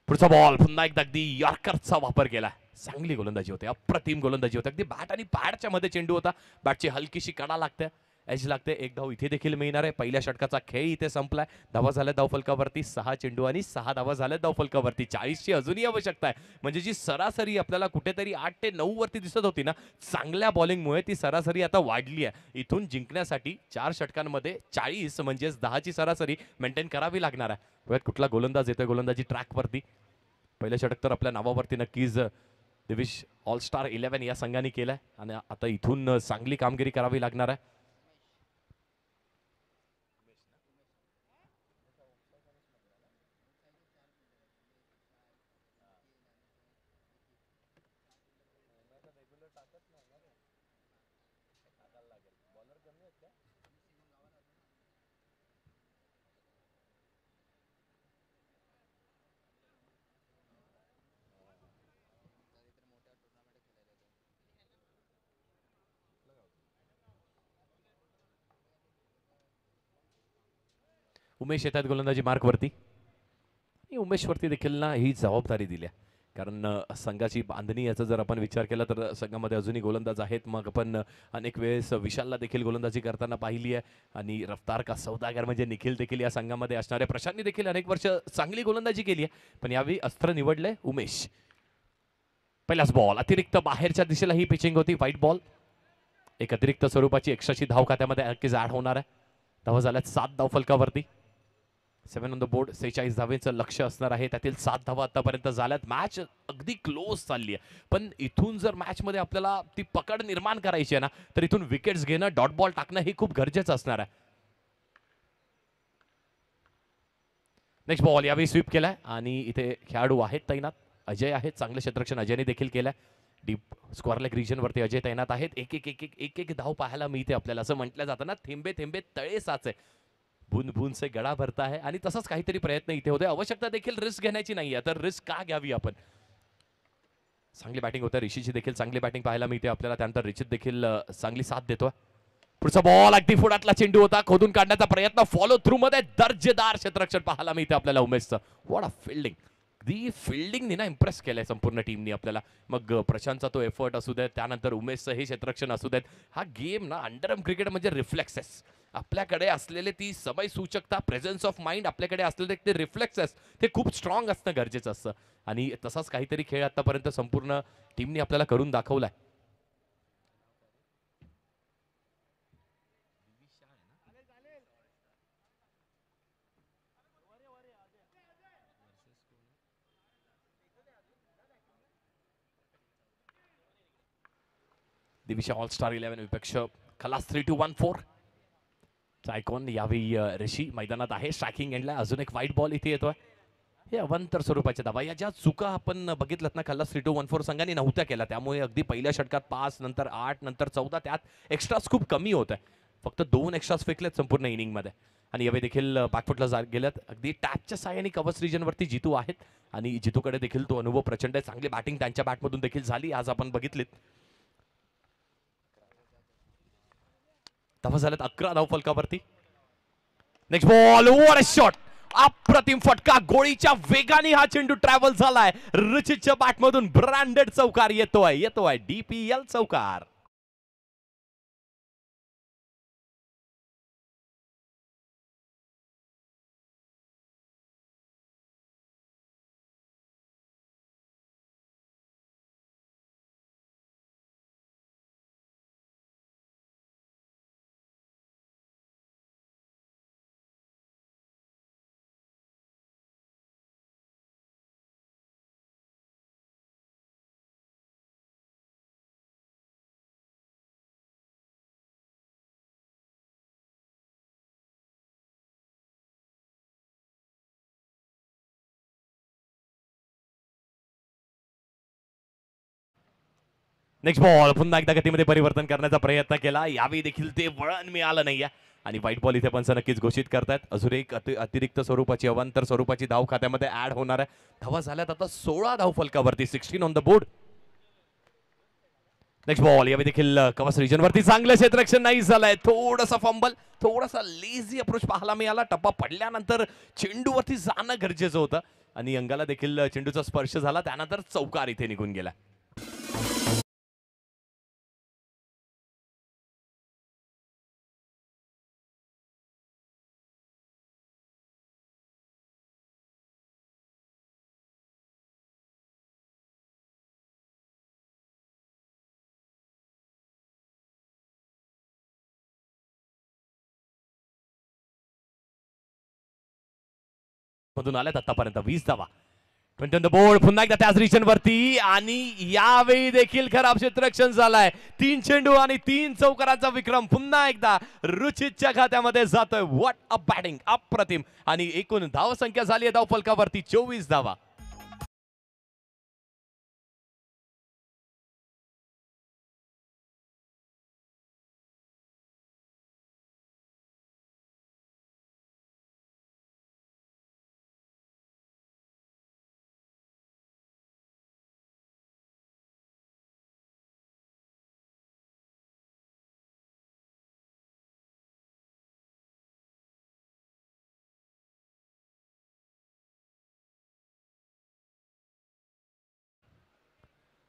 पुढचा बॉल पुन्हा एकदा अगदी यॉर्करचा वापर केला. चांगली गोलंदाजी होते. अप्रतिम गोलंदाजी होते. अगदी बॅट आणि पॅडच्या मध्ये चेंडू होता. बॅटची हलकीशी कडा लागते एज लागते. एक धाव इथे देखील मिळणार आहे. पहिल्या षटकाचा खेळ इथे संपलाय. धावा झाल्या धावफलकावरती 6 चेंडू आणि 6 धावा झाल्या धावफलकावरती. 40ची अजूनही आवश्यकता आहे. म्हणजे जी सरासरी आपल्याला कुठेतरी 8 ते 9 वरती दिसत होती ना चांगल्या बॉलिंगमुळे ती सरासरी आता वाढली आहे. इथून जिंकण्यासाठी 4 षटकांमध्ये 40 म्हणजेच 10ची सरासरी मेंटेन करावी लागणार आहे. कुठला गोलंदाज येतोय गोलंदाजी ट्रॅक वरती. पहिलं षटक तर आपल्या नावावरती नक्कीच दिविश ऑल स्टार 11 या संघाने केलाय आणि आता इथून चांगली कामगिरी करावी लागणार आहे. उमेश येत आहेत गोलंदाजी मार्कवरती. उमेशवरती देखील ना ही जबाबदारी दिली आहे, कारण संघाची बांधणी याचा जर आपण विचार केला तर संघामध्ये अजूनही गोलंदाज आहेत. मग आपण अनेक वेळेस विशालला देखील गोलंदाजी करताना पाहिली आहे आणि रफ्तार का सौदागर म्हणजे निखिल देखील या संघामध्ये असणारे. प्रशांतने देखील अनेक वर्ष चांगली गोलंदाजी केली आहे, पण यावेळी अस्त्र निवडलंय उमेश. पहिलाच बॉल अतिरिक्त बाहेरच्या दिशेला ही पिचिंग होती. व्हाईट बॉल, एक अतिरिक्त स्वरूपाची एक्स्ट्राची धाव खात्यामध्ये नक्कीच ऍड होणार आहे. धावा झाल्यात 7 धाव फलकावरती. 7 ऑन द बोर्ड. 46 धावेचं लक्ष असणार आहे, त्यातील 7 धावा आतापर्यंत झाल्यात. मॅच अगदी क्लोज चालली आहे, पण इथून जर मॅच मध्ये आपल्याला ती पकड निर्माण करायची आहे ना, तर इथून विकेट्स घेणं, डॉट बॉल टाकणं हे खूप गरजेचं असणार आहे. नेक्स्ट बॉल यावेळी स्वीप केलाय आणि इथे खेळाडू आहेत तैनात. अजय आहेत, चांगलं क्षेत्ररक्षण अजयने देखील केलंय. डीप स्क्वेअर लेग रिजन वरती अजय तैनात आहेत. एक धाव पाहायला मिळते आपल्याला. असं म्हटलं जातं ना, थेंबे थेंबे तळे साचे, बूंद बूंद से गडा भरता है. आणि तसाच काहीतरी प्रयत्न इथे होते. आवश्यकता देखील रिस्क घेण्याची नाहीये, तर रिस्क का घ्यावी आपण. चांगली बॅटिंग होते. ऋषीची देखील चांगली बॅटिंग पाहायला मिळते आपल्याला. त्यानंतर रिचित देखील चांगली साथ देतोय. पुढचा बॉल अगदी फुडातला चेंडू होता, खोदून काढण्याचा प्रयत्न, फॉलो थ्रू मध्ये दर्जेदार क्षेत्ररक्षण पाहायला मिळते आपल्याला उमेशचं. What a fielding. दी फिल्डिंगनी ना इम्प्रेस केलंय संपूर्ण टीमनी आपल्याला. मग प्रशांतचा तो एफर्ट असू देत, त्यानंतर उमेशचं हे क्षेत्ररक्षण असू देत. हा गेम ना अंडरआर्म क्रिकेट म्हणजे रिफ्लेक्सेस. आपल्याकडे असलेले ती समय सूचकता, प्रेझेन्स ऑफ माइंड, आपल्याकडे असलेले ते रिफ्लेक्सेस, ते खूप स्ट्रॉंग असणं गरजेचं असतं. आणि तसाच काहीतरी खेळ आतापर्यंत संपूर्ण टीमनी आपल्याला करून दाखवलाय. दिविशा ऑल स्टार 11 विपक्ष खलास 3-2-1-4. आयकॉन यावेळी ऋषी मैदानात आहे. स्ट्रायकिंग एंडला अजून एक व्हाईट बॉल इथे येतोय. हे अवंतर स्वरूपाच्या धावा. या ज्या चुका आपण बघितल्यात ना, खल्लास 3-2-1-4 संघाने नव्हत्या केल्या, त्यामुळे अगदी पहिल्या षटकात 5, नंतर 8, नंतर 14, त्यात एक्स्ट्राज खूप कमी होत आहे. फक्त 2 एक्स्ट्राज फेकलेत संपूर्ण इनिंग मध्ये. आणि यावेळी देखील बॅकफुटला गेल्यात. अगदी टॅपच्या साहाय्याने कवच रिजन वरती जितू आहेत आणि जितूकडे देखील तो अनुभव प्रचंड आहे. चांगली बॅटिंग त्यांच्या बॅटमधून देखील झाली आज आपण बघितलीत. धावा झाल्यात 11 धाव फलकावरती. Next ball, what a shot. अप्रतिम फटका, गोळीच्या वेगाने हा चेंडू ट्रॅव्हल झालाय. रुचितच्या बॅटमधून ब्रँडेड चौकार येतोय DPL चौकार. नेक्स्ट बॉल पुन्हा एकदा गतीमध्ये परिवर्तन करण्याचा प्रयत्न केला. यावेळी देखील ते वळण मिळालं नाहीये आणि व्हाईट बॉल इथे पंच नक्कीच घोषित करतायत. अजून एक अतिरिक्त स्वरूपाची, अवांतर स्वरूपाची धाव खात्यामध्ये ऍड होणार आहे. धावा झाल्यात आता 16 धाव फलकावरती. 16 on the board. Next ball यावेळी देखील कवच रिजन वरती चांगलं क्षेत्ररक्षण नाही झालंय. थोडंसं फंबल, थोडासा लेझी अप्रोच पाहायला मिळाला. टप्पा पडल्यानंतर चेंडूवरती जाणं गरजेचं होतं आणि अंगाला देखील चेंडूचा स्पर्श झाला. त्यानंतर चौकार इथे निघून गेला. मधून आल्यात आतापर्यंत 20 धावा. 20 ऑन द बोर्ड. पुन्हा एकदा त्याच रिजन वरती आणि यावेळी देखील खराब क्षेत्ररक्षण झालाय. 3 चेंडू आणि 3 चौकाराचा विक्रम पुन्हा एकदा रुचितच्या खात्यामध्ये जातोय. व्हॉट अ बॅटिंग, अप्रतिम. आणि एकूण धाव संख्या झाली आहे धाव फलकावरती 24 धावा.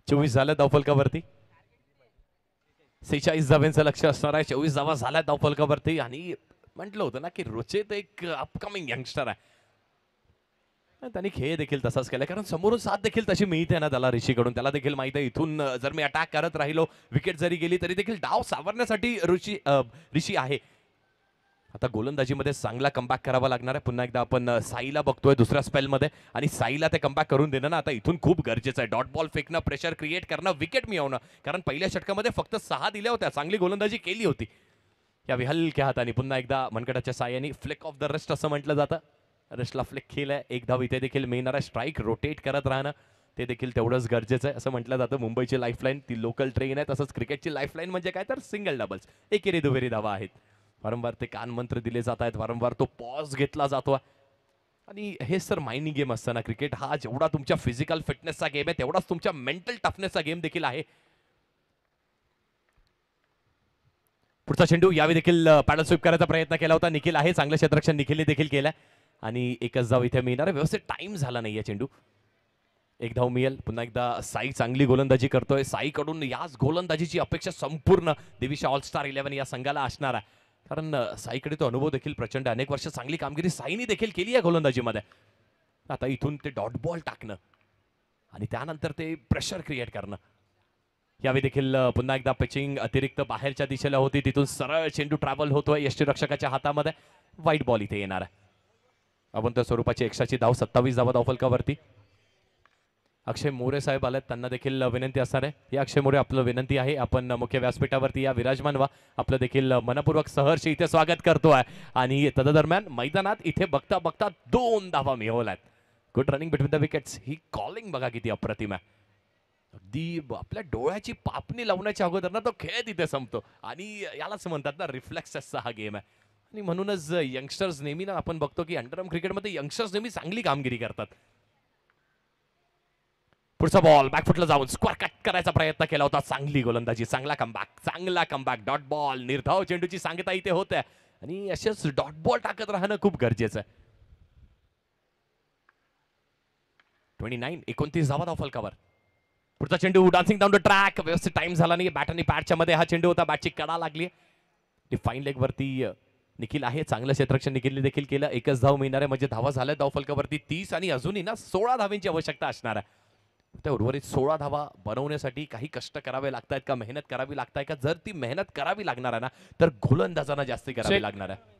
24 झाल्या धावफलकावरती. 46 धावांचं लक्ष असणार आहे. 24 धावा झाल्या धावफलकावरती आणि म्हटलं होतं ना की रुचित एक अपकमिंग यंगस्टर आहे. त्यांनी खेळ देखील तसाच केला कारण समोरून साथ देखील तशी मिळते ना त्याला ऋषीकडून. त्याला देखील माहिती आहे इथून जर मी अटॅक करत राहिलो विकेट जरी गेली तरी देखील डाव सावरण्यासाठी ऋषी आहे. आता गोलंदाजीमध्ये चांगला कमबॅक करावा लागणार आहे. पुन्हा एकदा आपण साईला बघतोय दुसऱ्या स्पेलमध्ये आणि साईला ते कमबॅक करून देणं ना आता इथून खूप गरजेचं आहे. डॉट बॉल फेकणं, प्रेशर क्रिएट करणं, विकेट मिळवणं. कारण पहिल्या षटकामध्ये फक्त 6 दिल्या होत्या. चांगली गोलंदाजी केली होती. या हलक्या हाताने पुन्हा एकदा मनगटाच्या साह्याने फ्लिक ऑफ द रेस्ट असं म्हटलं जातं. रेस्टला फ्लिक केलंय. एक धाव इथे देखील मिळणार आहे. स्ट्राईक रोटेट करत राहणं ते देखील तेवढंच गरजेचं आहे. असं म्हटलं जातं मुंबईची लाईफलाईन ती लोकल ट्रेन आहे. तसंच क्रिकेटची लाईफलाईन म्हणजे काय तर सिंगल डबल्स, एकेरी दुहेरी धावा आहेत. वारंवार ते कान मंत्र दिले जात आहेत. वारंवार तो पॉज घेतला जातो आणि हेच तर माइंडिंग गेम असतं ना. क्रिकेट हा जेवढा तुमच्या फिजिकल फिटनेसचा गेम आहे तेवढाच तुमच्या मेंटल टफनेसचा गेम देखील आहे. पुढचा चेंडू यावेळी देखील पॅडल स्वीप करायचा प्रयत्न केला होता. निखिल आहे. चांगलं क्षेत्ररक्षण निखिलने देखील केलं आणि एकच धाव इथे मिळणार आहे. व्यवस्थित टाइम झाला नाहीये चेंडू. एक धाव मिळेल. पुन्हा एकदा साई चांगली गोलंदाजी करतोय. साईकडून याच गोलंदाजीची अपेक्षा संपूर्ण दिविशा ऑलस्टार 11 या संघाला असणार आहे. कारण साईकडे तो अनुभव देखील प्रचंड. अनेक वर्ष चांगली कामगिरी साईने देखील केली आहे गोलंदाजीमध्ये. आता इथून ते डॉट बॉल टाकणं आणि त्यानंतर ते प्रेशर क्रिएट करणं. यावेळी देखील पुन्हा एकदा पिचिंग अतिरिक्त बाहेरच्या दिशेला होती. तिथून सरळ चेंडू ट्रॅव्हल होतोय यष्टीरक्षकाच्या हातामध्ये. व्हाईट बॉल इथे येणार आहे. आपण त्या स्वरूपाची एक्स्ट्राची धाव 27 धावा धावफलकावरती. अक्षय मोरे साहेब आलेत. त्यांना देखील विनंती असणार आहे. या अक्षय मोरे आपलं विनंती आहे आपण मुख्य व्यासपीठावरती या विराजमान व्हा. आपलं देखील मनपूर्वक सहर्ष इथे स्वागत करतोय आणि तदरम्यान मैदानात इथे बघता बघता 2 धावा मिळवल्यात. Good running between the wickets. ही कॉलिंग बघा किती अप्रतिम आहे. अगदी आपल्या डोळ्याची पापणी लावण्याच्या अगोदर ना तो खेळ तिथे संपतो आणि यालाच म्हणतात ना रिफ्लेक्सेसचा हा गेम आहे. आणि म्हणूनच यंगस्टर्स नेहमी ना आपण बघतो की अंडरआर्म क्रिकेटमध्ये यंगस्टर्स नेहमी चांगली कामगिरी करतात. पुढचा बॉल बॅकफुटला जाऊन स्क्वेअर कट करायचा प्रयत्न केला होता. चांगली गोलंदाजी, चांगला कमबॅक. डॉट बॉल निर्धाव चेंडूची सांगता इथे होते आणि असेच डॉट बॉल टाकत राहणं खूप गरजेचं आहे. 29 धावा धावफलकावर. पुढचा चेंडू डान्सिंग डाऊन द ट्रॅक. व्यवस्थित टाइम झाला नाही. बॅट आणि पॅडच्या मध्ये हा चेंडू होता. बॅटची कडा लागली. फाईन लेग वरती निखिल आहे. चांगलं क्षेत्ररक्षण निखिलने देखील केलं. एकच धाव मिळणार आहे म्हणजे धावा झाल्या धावफलकावरती 30 आणि अजूनही ना 16 धावांची आवश्यकता असणार आहे. त्या उर्वरित 16 धावा बनवण्यासाठी काही कष्ट करावे लागतात का, मेहनत करावी लागताय का? जर ती मेहनत करावी लागणार आहे ना तर गोलंदाजांना जास्ती करावी लागणार आहे.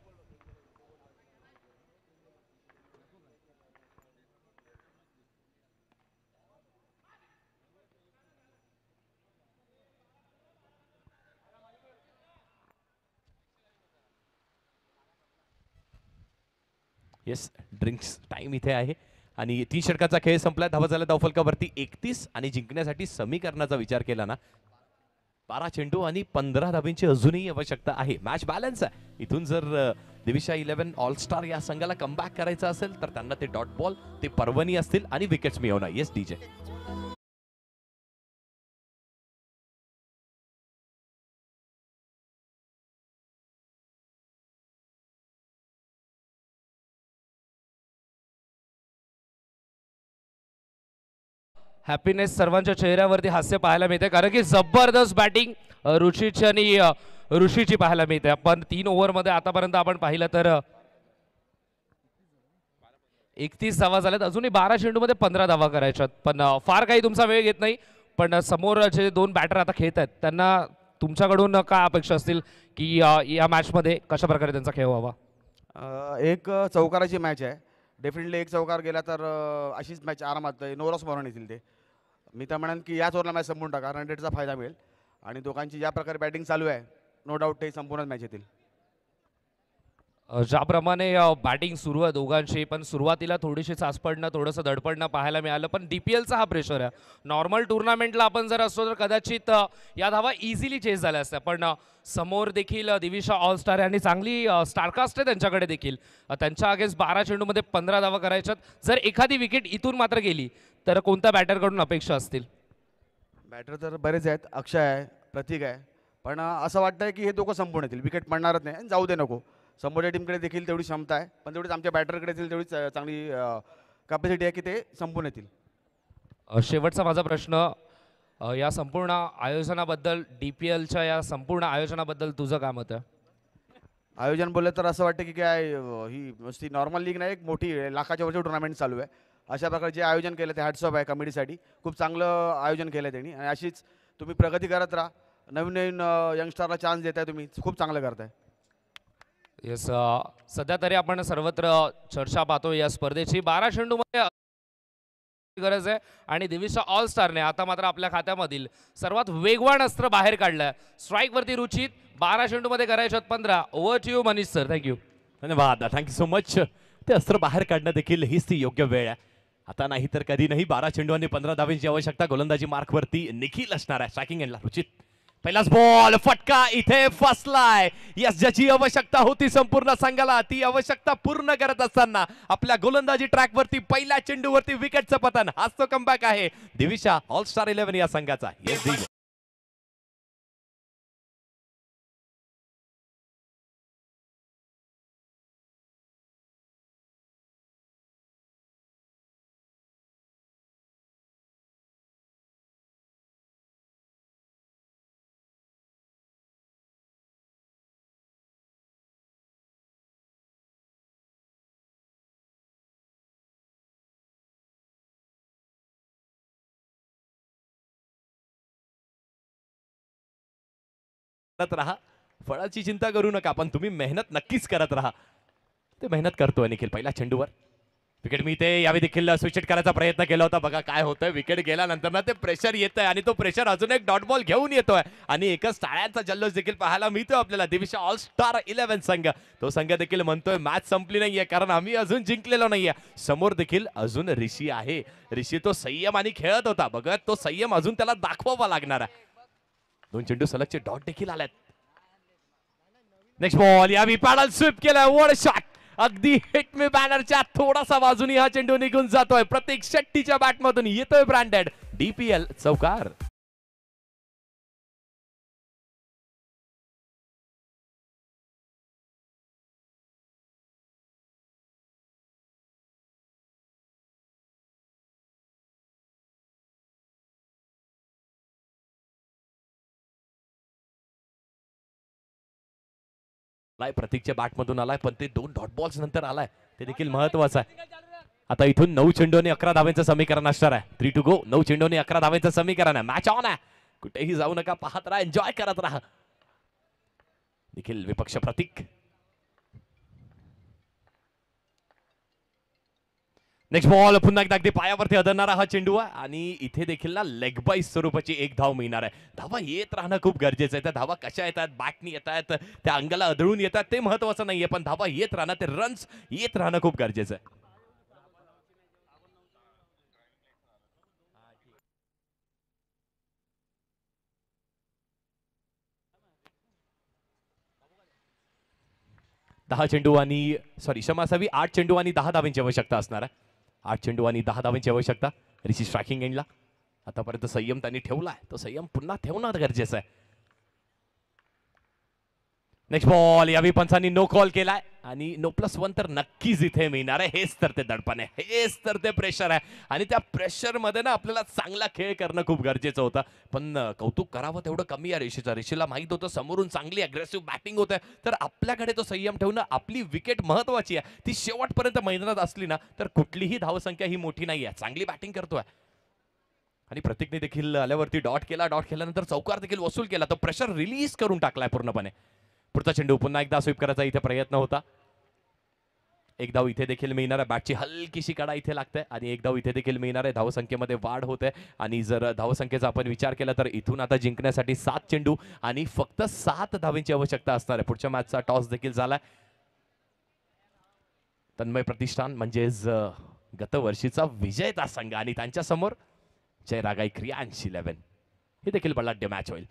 येस, ड्रिंक्स टाइम इथे आहे आणि 3 षटकाचा खेळ संपला. धावा झाल्या धावफलकावरती 31 आणि जिंकण्यासाठी समीकरणाचा विचार केला ना 12 चेंडू आणि 15 धावांची अजूनही आवश्यकता आहे. मॅच बॅलन्स आहे. इथून जर दिविशा 11 ऑलस्टार या संघाला कमबॅक करायचा असेल तर त्यांना ते डॉट बॉल, ते पर्वणी असतील आणि विकेट्स मिळवणं. Yes DJ. हॅपीनेस सर्वांच्या चेहऱ्यावरती हास्य पाहायला मिळते कारण की जबरदस्त बॅटिंग रुचिची आणि ऋषीची पाहायला मिळते. आपण 3 ओव्हरमध्ये आतापर्यंत आपण पाहिलं तर 31 धावा झाल्यात. अजूनही 12 चेंडूमध्ये 15 धावा करायच्यात. पण फार काही तुमचा वेळ घेत नाही. पण समोर जे 2 बॅटर आता खेळत आहेत त्यांना तुमच्याकडून काय अपेक्षा असतील की या मॅचमध्ये कशा प्रकारे त्यांचा खेळ व्हावा? एक चौकाराची मॅच आहे. डेफिनेटली एक चौकार गेला तर अशीच मॅच आरामात नो लॉस म्हणून येतील ते. मी तर म्हणेन की याच ओव्हरला मॅच संपून टाका. 100चा फायदा मिळेल आणि दोघांची ज्या प्रकारे बॅटिंग चालू आहे नो डाऊट ते संपूर्ण मॅच येतील. ज्याप्रमाणे बॅटिंग सुरू आहे दोघांची, पण सुरुवातीला थोडीशी चाच पडणं, थोडंसं धडपडणं पाहायला मिळालं. पण DPLचा हा प्रेशर आहे. नॉर्मल टुर्नामेंटला आपण जर असतो तर कदाचित या धावा इझिली चेस झाल्या असत्या. पण समोर देखील दिविशा ऑलस्टार आणि चांगली स्टारकास्ट आहे त्यांच्याकडे देखील. त्यांच्या अगेन्स्ट 12 चेंडूमध्ये 15 धावा करायच्यात. जर एखादी विकेट इथून मात्र गेली तर कोणत्या बॅटरकडून अपेक्षा असतील? बॅटर तर बरेच आहेत. अक्षय आहे, प्रतीक आहे. पण असं वाटतंय की हे दोघं संपूर्ण येतील. विकेट पडणारच नाही आणि जाऊ दे नको. समोरच्या टीमकडे देखील तेवढी क्षमता आहे, पण तेवढीच आमच्या बॅटरकडे देखील तेवढीच चांगली कॅपॅसिटी आहे की ते संपून येतील. शेवटचा माझा प्रश्न, या संपूर्ण आयोजनाबद्दल, DPLच्या या संपूर्ण आयोजनाबद्दल तुझं काय मत आहे? आयोजन बोललं तर असं वाटतं की काय ही नुसती नॉर्मल लीग नाही, एक मोठी लाखाच्या वरची टुर्नामेंट चालू आहे. अशा प्रकारचे आयोजन केलं ते हॅट्स ऑफ आहे कमिटीसाठी. खूप चांगलं आयोजन केलं त्यांनी आणि अशीच तुम्ही प्रगती करत राहा. नवीन नवीन यंगस्टरला चान्स देताय तुम्ही, खूप चांगलं करताय. येस, सध्या तरी आपण सर्वत्र चर्चा पाहतो या स्पर्धेची. 12 चेंडूमध्ये गरज आहे आणि दिविशा ऑल स्टारने आता मात्र आपल्या खात्यामधील सर्वात वेगवान अस्त्र बाहेर काढलंय. स्ट्राईक वरती रुचित, 12 चेंडूमध्ये करायचे 15. Over to you Manish sir. Thank you. धन्यवाद, थँक्यू सो मच. ते अस्त्र बाहेर काढणं देखील हीच ती योग्य वेळ आहे. आता नाही तर कधी नाही. 12 चेंडू आणि 15 धावांची आवश्यकता. गोलंदाजी मार्कवरती निखिल असणार आहे. स्ट्रायकिंग एंडला रुचित. पहिलाच बॉल, फटका इथे फसलाय. यस, ज्याची आवश्यकता होती संपूर्ण संघाला, ती आवश्यकता पूर्ण करत असताना आपल्या गोलंदाजी ट्रॅकवरती पहिल्या चेंडूवरती विकेटचं पतन. हाच तो कमबॅक आहे दिविशा ऑल स्टार 11 या संघाचा. येस दिल. करत राहा, फळाची चिंता करू नका, पण तुम्ही मेहनत नक्कीच करत राहा. ते मेहनत करतोय निखिल. पहिल्या चेंडूवर विकेट मिळते. यावेळी देखील स्विच करायचा प्रयत्न केला होता. बघा काय होतंय, विकेट गेल्यानंतर ना ते प्रेशर येतंय आणि तो प्रेशर अजून एक डॉट बॉल घेऊन येतोय आणि एकच टाळ्यांचा जल्लोष देखील पाहायला मिळतोय आपल्याला. दिविशा ऑल स्टार 11 संघ, तो संघ देखील म्हणतोय मॅच संपली नाहीये कारण आम्ही अजून जिंकलेलो नाहीये. समोर देखील अजून ऋषी आहे. ऋषी तो संयम आणि खेळत होता. बघा तो संयम अजून त्याला दाखवावा लागणार आहे. 2 चेंडू सलगचे डॉट देखील आल्यात. नेक्स्ट बॉल, यावी पॅडल स्वीप केलाय. वर शॉट अगदी हिट मी बॅनरच्या थोडासा बाजूनी हा चेंडू निघून जातोय. प्रतीक शेट्टीच्या बॅटमधून येतोय ब्रँडेड DPL चौकार. प्रतीकच्या बॅटमधून आलाय, पण ते 2 डॉट बॉल्स नंतर आलाय, ते देखील महत्वाचं आहे. आता इथून 9 चेंडूने 11 धावांचं समीकरण असणार आहे. 3 to go. 9 चेंडूने 11 धावांचं समीकरण आहे. मॅच ऑन आहे. कुठेही जाऊ नका, पाहत राहा, एन्जॉय करत राहा. निखिल विपक्ष प्रतीक. नेक्स्ट बॉल, पुन्हा एकदा अगदी पायावरती आदळणारा हा चेंडू आहे आणि इथे देखील ना लेग बाईस स्वरूपाची एक धाव मिळणार आहे. धावा येत राहणं खूप गरजेचं आहे. त्या धावा कशा येतात, बॅटनी येतात, त्या अंगाला आदळून येतात, ते महत्वाचं नाहीये, पण धावा येत राहणं, ते रन्स येत राहणं खूप गरजेचं आहे. दहा चेंडू आणि क्षमा असावी, 8 चेंडू आणि 10 धावांची आवश्यकता असणार आहे. 8 चेंडू आणि 10 धावांची आवश्यकता. ऋषी स्ट्रायकिंग एंडला. आतापर्यंत संयम त्यांनी ठेवलाय, तो संयम पुन्हा ठेवणं गरजेचं आहे. नेक्स्ट बॉल, यावी पंचांनी नो कॉल केलाय आणि नो +1 तर नक्कीच इथे मिळणार आहे. हेच तर ते दडपण आहे, हेच तर ते प्रेशर आहे आणि त्या प्रेशर मध्ये ना आपल्याला चांगला खेळ करणं खूप गरजेचं होतं. पण कौतुक करावं तेवढं कमी आहे ऋषीचं. ऋषीला माहित होतं समोरून चांगली अग्रेसिव्ह बॅटिंग होते, तर आपल्याकडे तो संयम ठेवणं, आपली विकेट महत्वाची आहे, ती शेवटपर्यंत मैदानात असली ना तर कुठलीही धावसंख्या ही मोठी नाही आहे. चांगली बॅटिंग करतोय आणि प्रतीकने देखील आल्यावरती डॉट केला. डॉट केल्यानंतर चौकार देखील वसूल केला. तो प्रेशर रिलीज करून टाकलाय पूर्णपणे. पुढचा चेंडू पुन्हा एकदा स्वीप करायचा इथे प्रयत्न होता. एक धाव इथे देखील मिळणार आहे. बॅटची हलकीशी कडा इथे लागते आणि एक धाव इथे देखील मिळणार आहे. धावसंख्येमध्ये वाढ होते आणि जर धावसंख्येचा आपण विचार केला तर इथून आता जिंकण्यासाठी 7 चेंडू आणि फक्त 7 धावांची आवश्यकता असणार आहे. पुढच्या मॅचचा टॉस देखील झालाय. तन्मय प्रतिष्ठान म्हणजेच गतवर्षीचा विजेता संघ आणि त्यांच्या समोर जयरागाई क्रियांश 11. हे देखील बलाढ्य मॅच होईल.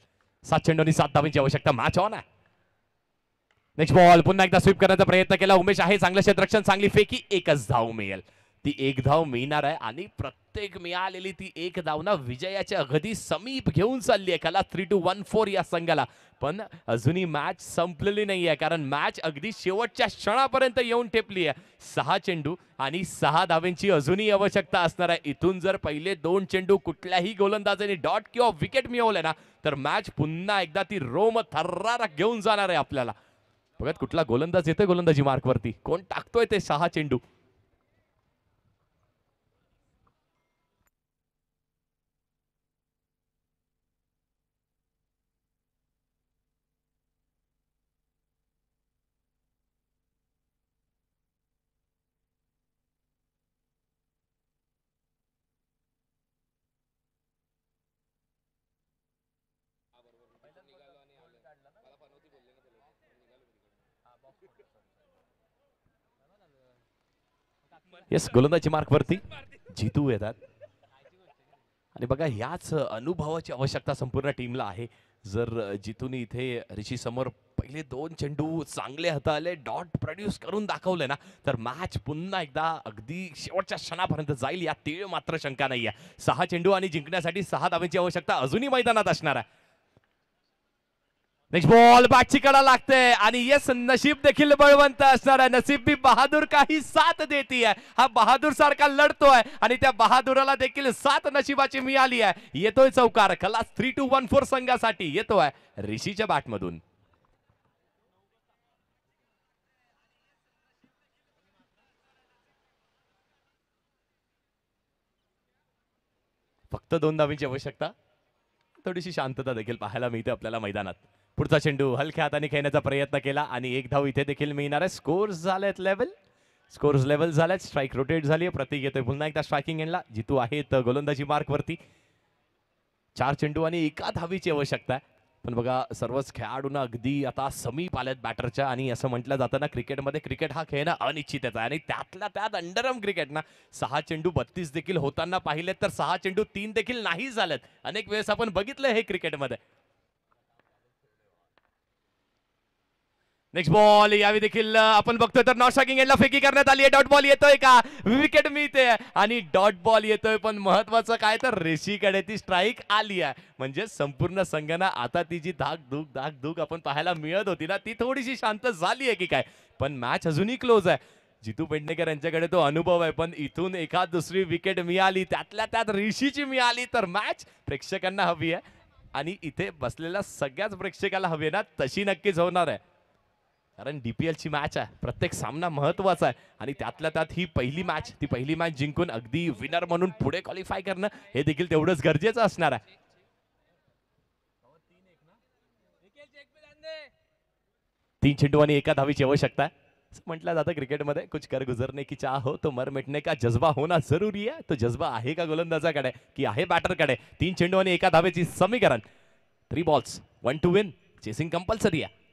7 चेंडू आणि 7 धावांची आवश्यकता. मॅच ऑन आहे. नेक्स्ट बॉल, पुन्हा एकदा स्वीप करण्याचा प्रयत्न केला. उमेश आहे, चांगलं क्षेत्ररक्षण, चांगली फेकी, एकच धाव मिळेल. ती एक धाव मिळणार आहे आणि प्रत्येक मिळालेली ती एक धाव ना विजयाच्या अगदी समीप घेऊन चालली आहे कला 3-1-4 या संघाला. पण अजूनही मॅच संपलेली नाही आहे, कारण मॅच अगदी शेवटच्या क्षणापर्यंत येऊन ठेपली आहे. 6 चेंडू आणि 6 धावेंची अजूनही आवश्यकता असणार आहे. इथून जर पहिले 2 चेंडू कुठल्याही गोलंदाजाने डॉट किंवा विकेट मिळवले ना, तर मॅच पुन्हा एकदा ती रोम थर्रार घेऊन जाणार आहे आपल्याला. बघत कुठला गोलंदाज येतोय गोलंदाजी मार्कवरती, कोण टाकतोय ते 6 चेंडू. येस, गोलंदाजी मार्कवरती जितू येतात. आणि बघा, याच अनुभवाची आवश्यकता संपूर्ण टीमला आहे. जर जितूने इथे ऋषी समोर पहिले 2 चेंडू चांगले हाताळले, डॉट प्रोड्यूस करून दाखवले ना, तर मॅच पुन्हा एकदा अगदी शेवटच्या क्षणापर्यंत जाईल, या तीळ मात्र शंका नाहीये. 6 चेंडू आणि जिंकण्यासाठी 6 धावांची आवश्यकता अजूनही मैदानात असणार आहे. नेक्स्ट बॉल, बॅटची कडा लागते आणि येस, नशीब देखील बळवंत असणार आहे. नसीब भी बहादूर काही साथ देती आहे. हा बहादूर सारखा लढतोय आणि त्या बहादुराला देखील साथ नशिबाची मिळाली आहे. येतोय चौकार, खलास 3-1-4 संघासाठी येतोय ऋषीच्या बॅटमधून. फक्त 2 धावांची आवश्यकता. थोडीशी शांतता देखील पाहायला मिळते आपल्याला मैदानात. पुढचा चेंडू हलक्या हाताने खेळण्याचा प्रयत्न केला आणि एक धाव इथे देखील मिळणार आहे. स्कोर्स झालेत लेवल, स्कोर्स लेवल झालेत. स्ट्राईक रोटेट झाली आहे. प्रतीक येतोय पुन्हा एकदा स्ट्रायकिंग एंडला. जितू आहेत गोलंदाजी मार्कवरती. 4 चेंडू आणि 1 धावीची आवश्यकता आहे. पण बघा, सर्वच खेळाडूंना अगदी आता समीप आल्यात बॅटरच्या. आणि असं म्हटलं जातं ना, क्रिकेटमध्ये क्रिकेट हा खेळ ना अनिश्चितता आहे आणि त्यातल्या त्यात अंडरआर्म क्रिकेट ना 6 चेंडू 32 देखील होताना पाहिलेत, तर 6 चेंडू 3 देखील नाही झालेत. अनेक वेळेस आपण बघितलं हे क्रिकेटमध्ये. नेक्स्ट बॉल, यावी देखील आपण बघतोय तर नॉट स्ट्रायकिंग एंडला फेकी करण्यात आली आहे. डॉट बॉल येतोय का, विकेट मिळते आणि डॉट बॉल येतोय. पण महत्वाचं काय, तर ऋषीकडे ती स्ट्राईक आली आहे. म्हणजे संपूर्ण संघाना आता ती जी धाक आपण पाहायला मिळत होती ना, ती थोडीशी शांत झाली आहे की काय. पण मॅच अजूनही क्लोज आहे. जितू पेडणेकर यांच्याकडे तो अनुभव आहे, पण इथून एखाद दुसरी विकेट मिळाली, त्यातल्या त्यात ऋषीची मिळाली, तर मॅच प्रेक्षकांना हवी आहे. आणि इथे बसलेल्या सगळ्याच प्रेक्षकाला हवी आहे ना, तशी नक्कीच होणार आहे. कारण DPL ची मॅच आहे, प्रत्येक सामना महत्वाचा आहे आणि त्यातल्या त्यात ही पहिली मॅच जिंकून अगदी विनर म्हणून पुढे क्वालिफाय करणं हे देखील तेवढंच गरजेचं असणार आहे. 3 चेंडू आणि 1 धावीची आवश्यकता आहे. म्हटलं जातं क्रिकेटमध्ये, कुछ कर गुजरने की चाह हो तो मर मिटने का जज्बा होना जरुरी है. तो जज्बा आहे का गोलंदाजाकडे की आहे बॅटरकडे. 3 चेंडू आणि 1 धावेची समीकरण. 3 balls 1 to win. Chasing compulsory आहे.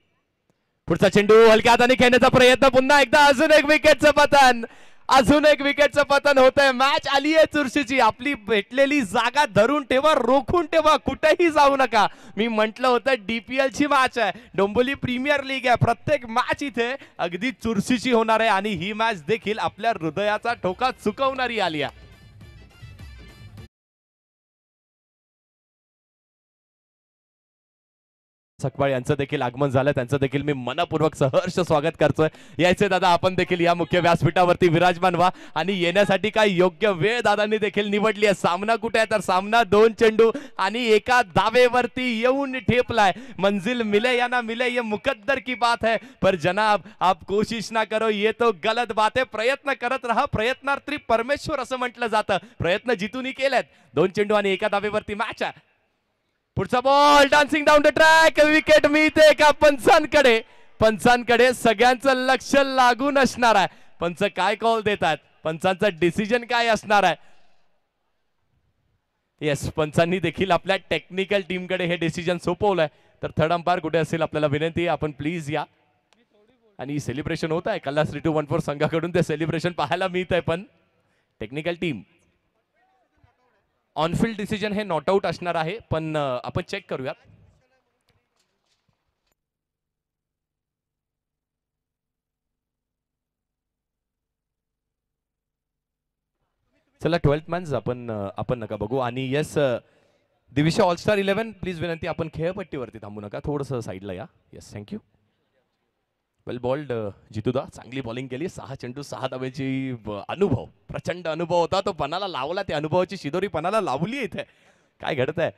पुढचा चेंडू हलक्या हाताने खेळण्याचा प्रयत्न, पुन्हा एकदा अजून एक विकेटचं पतन. अजून एक विकेटचं पतन होतंय. मॅच आली आहे चुरशीची. आपली भेटलेली जागा धरून ठेवा, रोखून ठेवा, कुठेही जाऊ नका. मी म्हटलं होतं DPL ची मॅच आहे, डोंबिवली प्रीमियर लीग आहे. प्रत्येक मॅच इथे अगदी चुरशीची होणार आहे आणि ही मॅच देखील आपल्या हृदयाचा ठोका चुकवणारी आली आहे. सकपाळ यांचं देखील आगमन झालं, त्यांचं देखील मी मनपूर्वक सहर्ष स्वागत करतोय. यायचे दादा, आपण देखील या मुख्य व्यासपीठावरती विराजमान व्हा. आणि येण्यासाठी काय योग्य वेळ दादांनी देखील निवडली आहे. सामना कुठे आहे, तर सामना 2 चेंडू आणि 1 धावेवरती येऊन ठेपलाय. मंजिल मिले या ना मिले ये मुकद्दर की बात है, पर जनाब आप कोशिश ना करो ये तो गलत बात है. प्रयत्न करत राहा, प्रयत्नार्थी परमेश्वर असं म्हटलं जातं. प्रयत्न जितूनी केलेत. 2 चेंडू आणि 1 धावेवरती मॅच आहे. पुढचा ball dancing down the track. Wicket मिळते का पंचांकडे. पंचांकडे सगळ्यांचं लक्ष लागून असणार आहे. पंच काय कॉल देतात, पंचांचा डिसिजन काय असणार आहे. येस, पंचांनी देखील आपल्या टेक्निकल टीमकडे हे डिसिजन सोपवलंय. तर थर्ड अंपायर कुठे असेल, आपल्याला विनंती आहे, आपण प्लीज या. आणि सेलिब्रेशन होत आहे कल्ला 3-2-1-4 संघाकडून, ते सेलिब्रेशन पाहायला मिळत आहे. पण टेक्निकल टीम ऑनफिल्ड डिसिजन हे नॉट आउट असणार आहे. पण आपण चेक करूयात. चला 12th मॅन्स आपण नका बघू. आणि येस दिविशा ऑलस्टार 11 प्लीज विनंती, आपण खेळपट्टीवरती थांबू नका, थोडंसं साईडला या. Yes thank you. वेल बॉल्ड जितूदा, चांगली बॉलिंग केली. 6 चेंडू 6 धावेची अनुभव, प्रचंड अनुभव होता तो पणाला लावला. त्या अनुभवाची शिदोरी पणाला लावली इथे. काय घडतंय?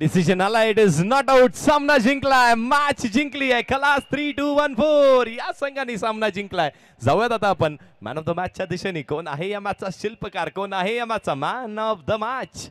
डिसिजन आला. It is not out. सामना जिंकलाय, मॅच जिंकली आहे खलास. 3-2-1-4 या संघाने सामना जिंकलाय. जाऊयात आता आपण मॅन ऑफ द मॅचच्या दिशेने. कोण आहे या मॅचचा शिल्पकार, कोण आहे या मॅचचा मॅन ऑफ द मॅच?